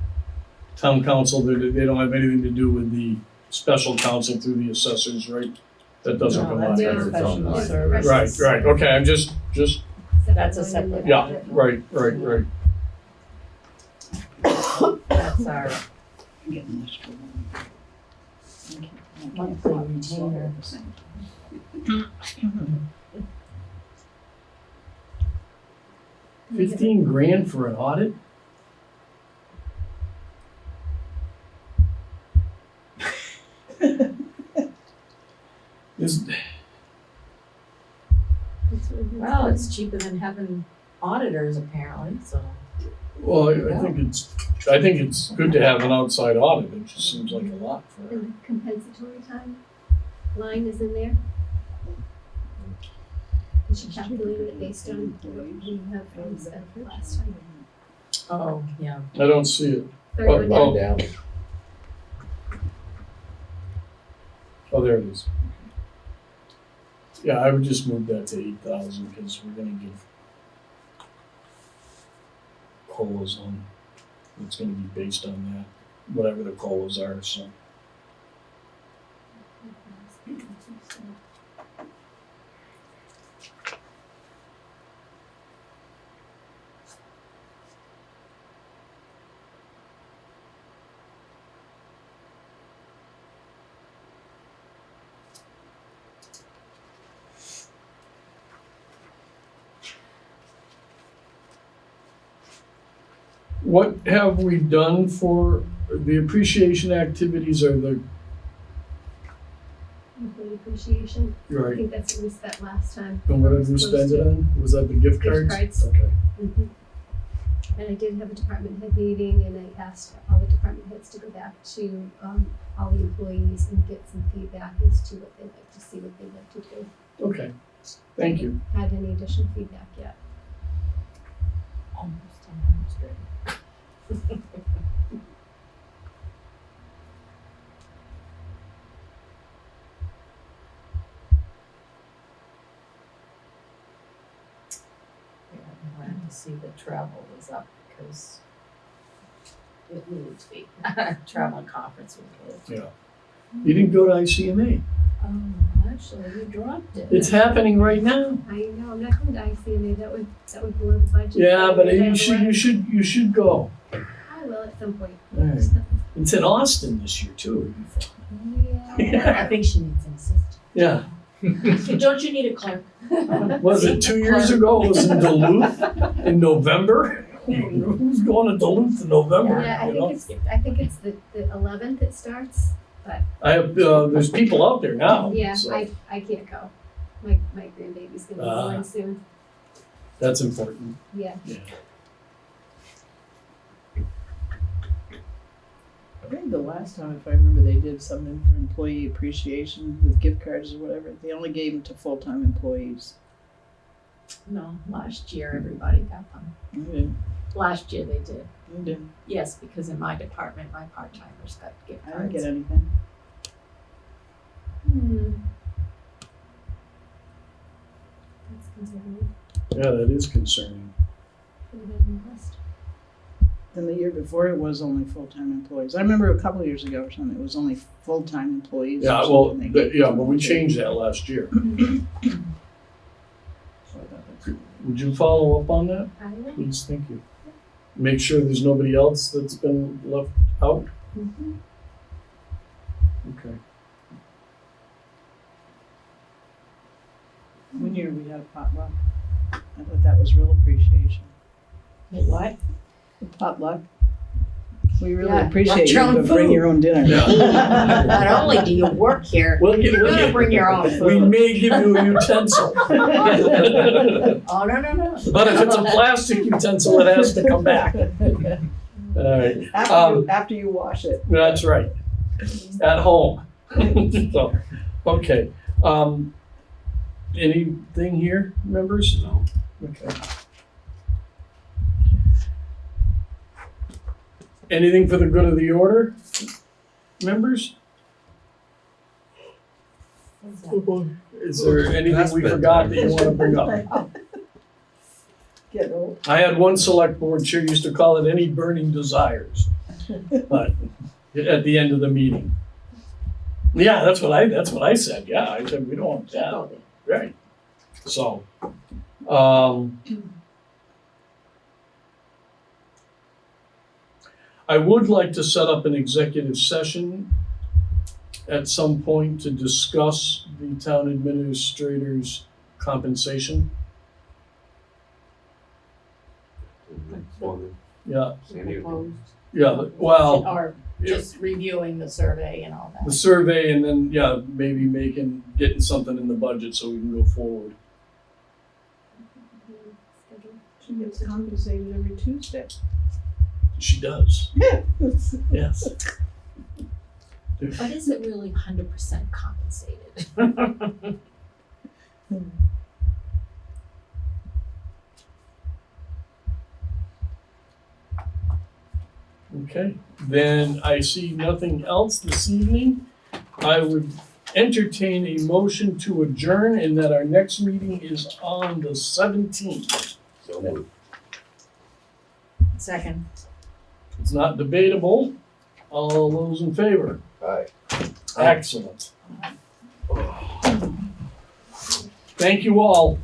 town council, they don't have anything to do with the special counsel through the assessors, right? That doesn't No, come that's out. a No, professional it's service. Right, right, okay, I'm just, That's a separate. yeah, right. That's our monthly retainer. 15 grand for an audit? Is, Well, it's cheaper than having auditors apparently, so. well, I think it's good to have an outside audit, it just seems like a lot for. And the compensatory time line is in there. And she calculated it based on what we have spent last time. Oh, yeah. I don't see it. 31 Oh, down. Oh, there it is. Yeah, I would just move that to 8,000, because we're gonna give COLAs on, it's gonna be based on that, whatever the COLAs are, so. What have we done for the appreciation activities or the, Employee appreciation. I right, think that's what we spent last time. and what did we spend it on? Was that the gift Gift cards? cards. Okay. Mhm. And I did have a department head meeting and I asked all the department heads to go back to, all the employees and get some feedback as to what they'd like to see, what they'd like to do. Okay, thank you. Had any additional feedback yet? Almost ready. Yeah, I'm glad to see the travel was up because it needed to be. Travel and conference was good. Yeah. You didn't go to ICMA. Oh, actually, you dropped it. It's happening right now. I know, I'm not going to ICMA, that would blow the budget. Yeah, but Get it out you of the should, way. you should go. I will at some point. All right. It's in Austin this year too. Yeah. I think she needs an assistant. Yeah. Don't you need a clerk? Was it 2 years ago? It was in Duluth in November? Who's going to Duluth in November? Yeah, you know? I think it's the 11th it starts, but I have, there's people out there now. yeah, so I can't go. My grandbaby's gonna be born soon. That's important. Yeah. Yeah. I think the last time, if I remember, they did something for employee appreciation with gift cards or whatever. They only gave them to full-time employees. No, last year everybody got them. You didn't. Last year they did. You didn't. Yes, because in my department, my part-timers got gift I cards. didn't get anything. That's concerning. Yeah, that is concerning. Could have been on the list. Then the year before, it was only full-time employees. I remember a couple of years ago or something, it was only full-time employees. or Yeah, well, something they gave yeah, to but we them. changed that last year. So I thought that's- Would you follow up on that? I will. Please, thank you. Make sure there's nobody else that's been left out. Mhm. Okay. One year we had a potluck. I thought that was real appreciation. What? A potluck. We really Yeah, appreciate brought your you, own but bring food. your own dinner. Not only do you work here, you're gonna bring your own We food. may give you a utensil. Oh, no, no, no. But if it's a plastic utensil, it has to come back. All right, After you wash it. that's right. At home. So, okay. Anything here, members? No. Okay. Anything for the good of the order, members? Is there anything That's we bedtime. forgot that you want to bring up? Get old. I had one select board chair used to call it any burning desires, but at the end of the meeting. Yeah, that's what I said. Yeah, I said we don't want that. Oh, there. Right. So, I would like to set up an executive session at some point to discuss the town administrator's compensation. Next one, Yeah, Sandy. Proposed. yeah, well, Or just reviewing the survey and all the that. survey and then, yeah, maybe getting something in the budget so we can go forward. Schedule. She gets compensated every Tuesday. She does, yes. But is it really 100% compensated? Okay, then I see nothing else this evening. I would entertain a motion to adjourn and that our next meeting is on the 17th. So moved. Second. It's not debatable. All those in favor? Aye. Excellent. Thank you all.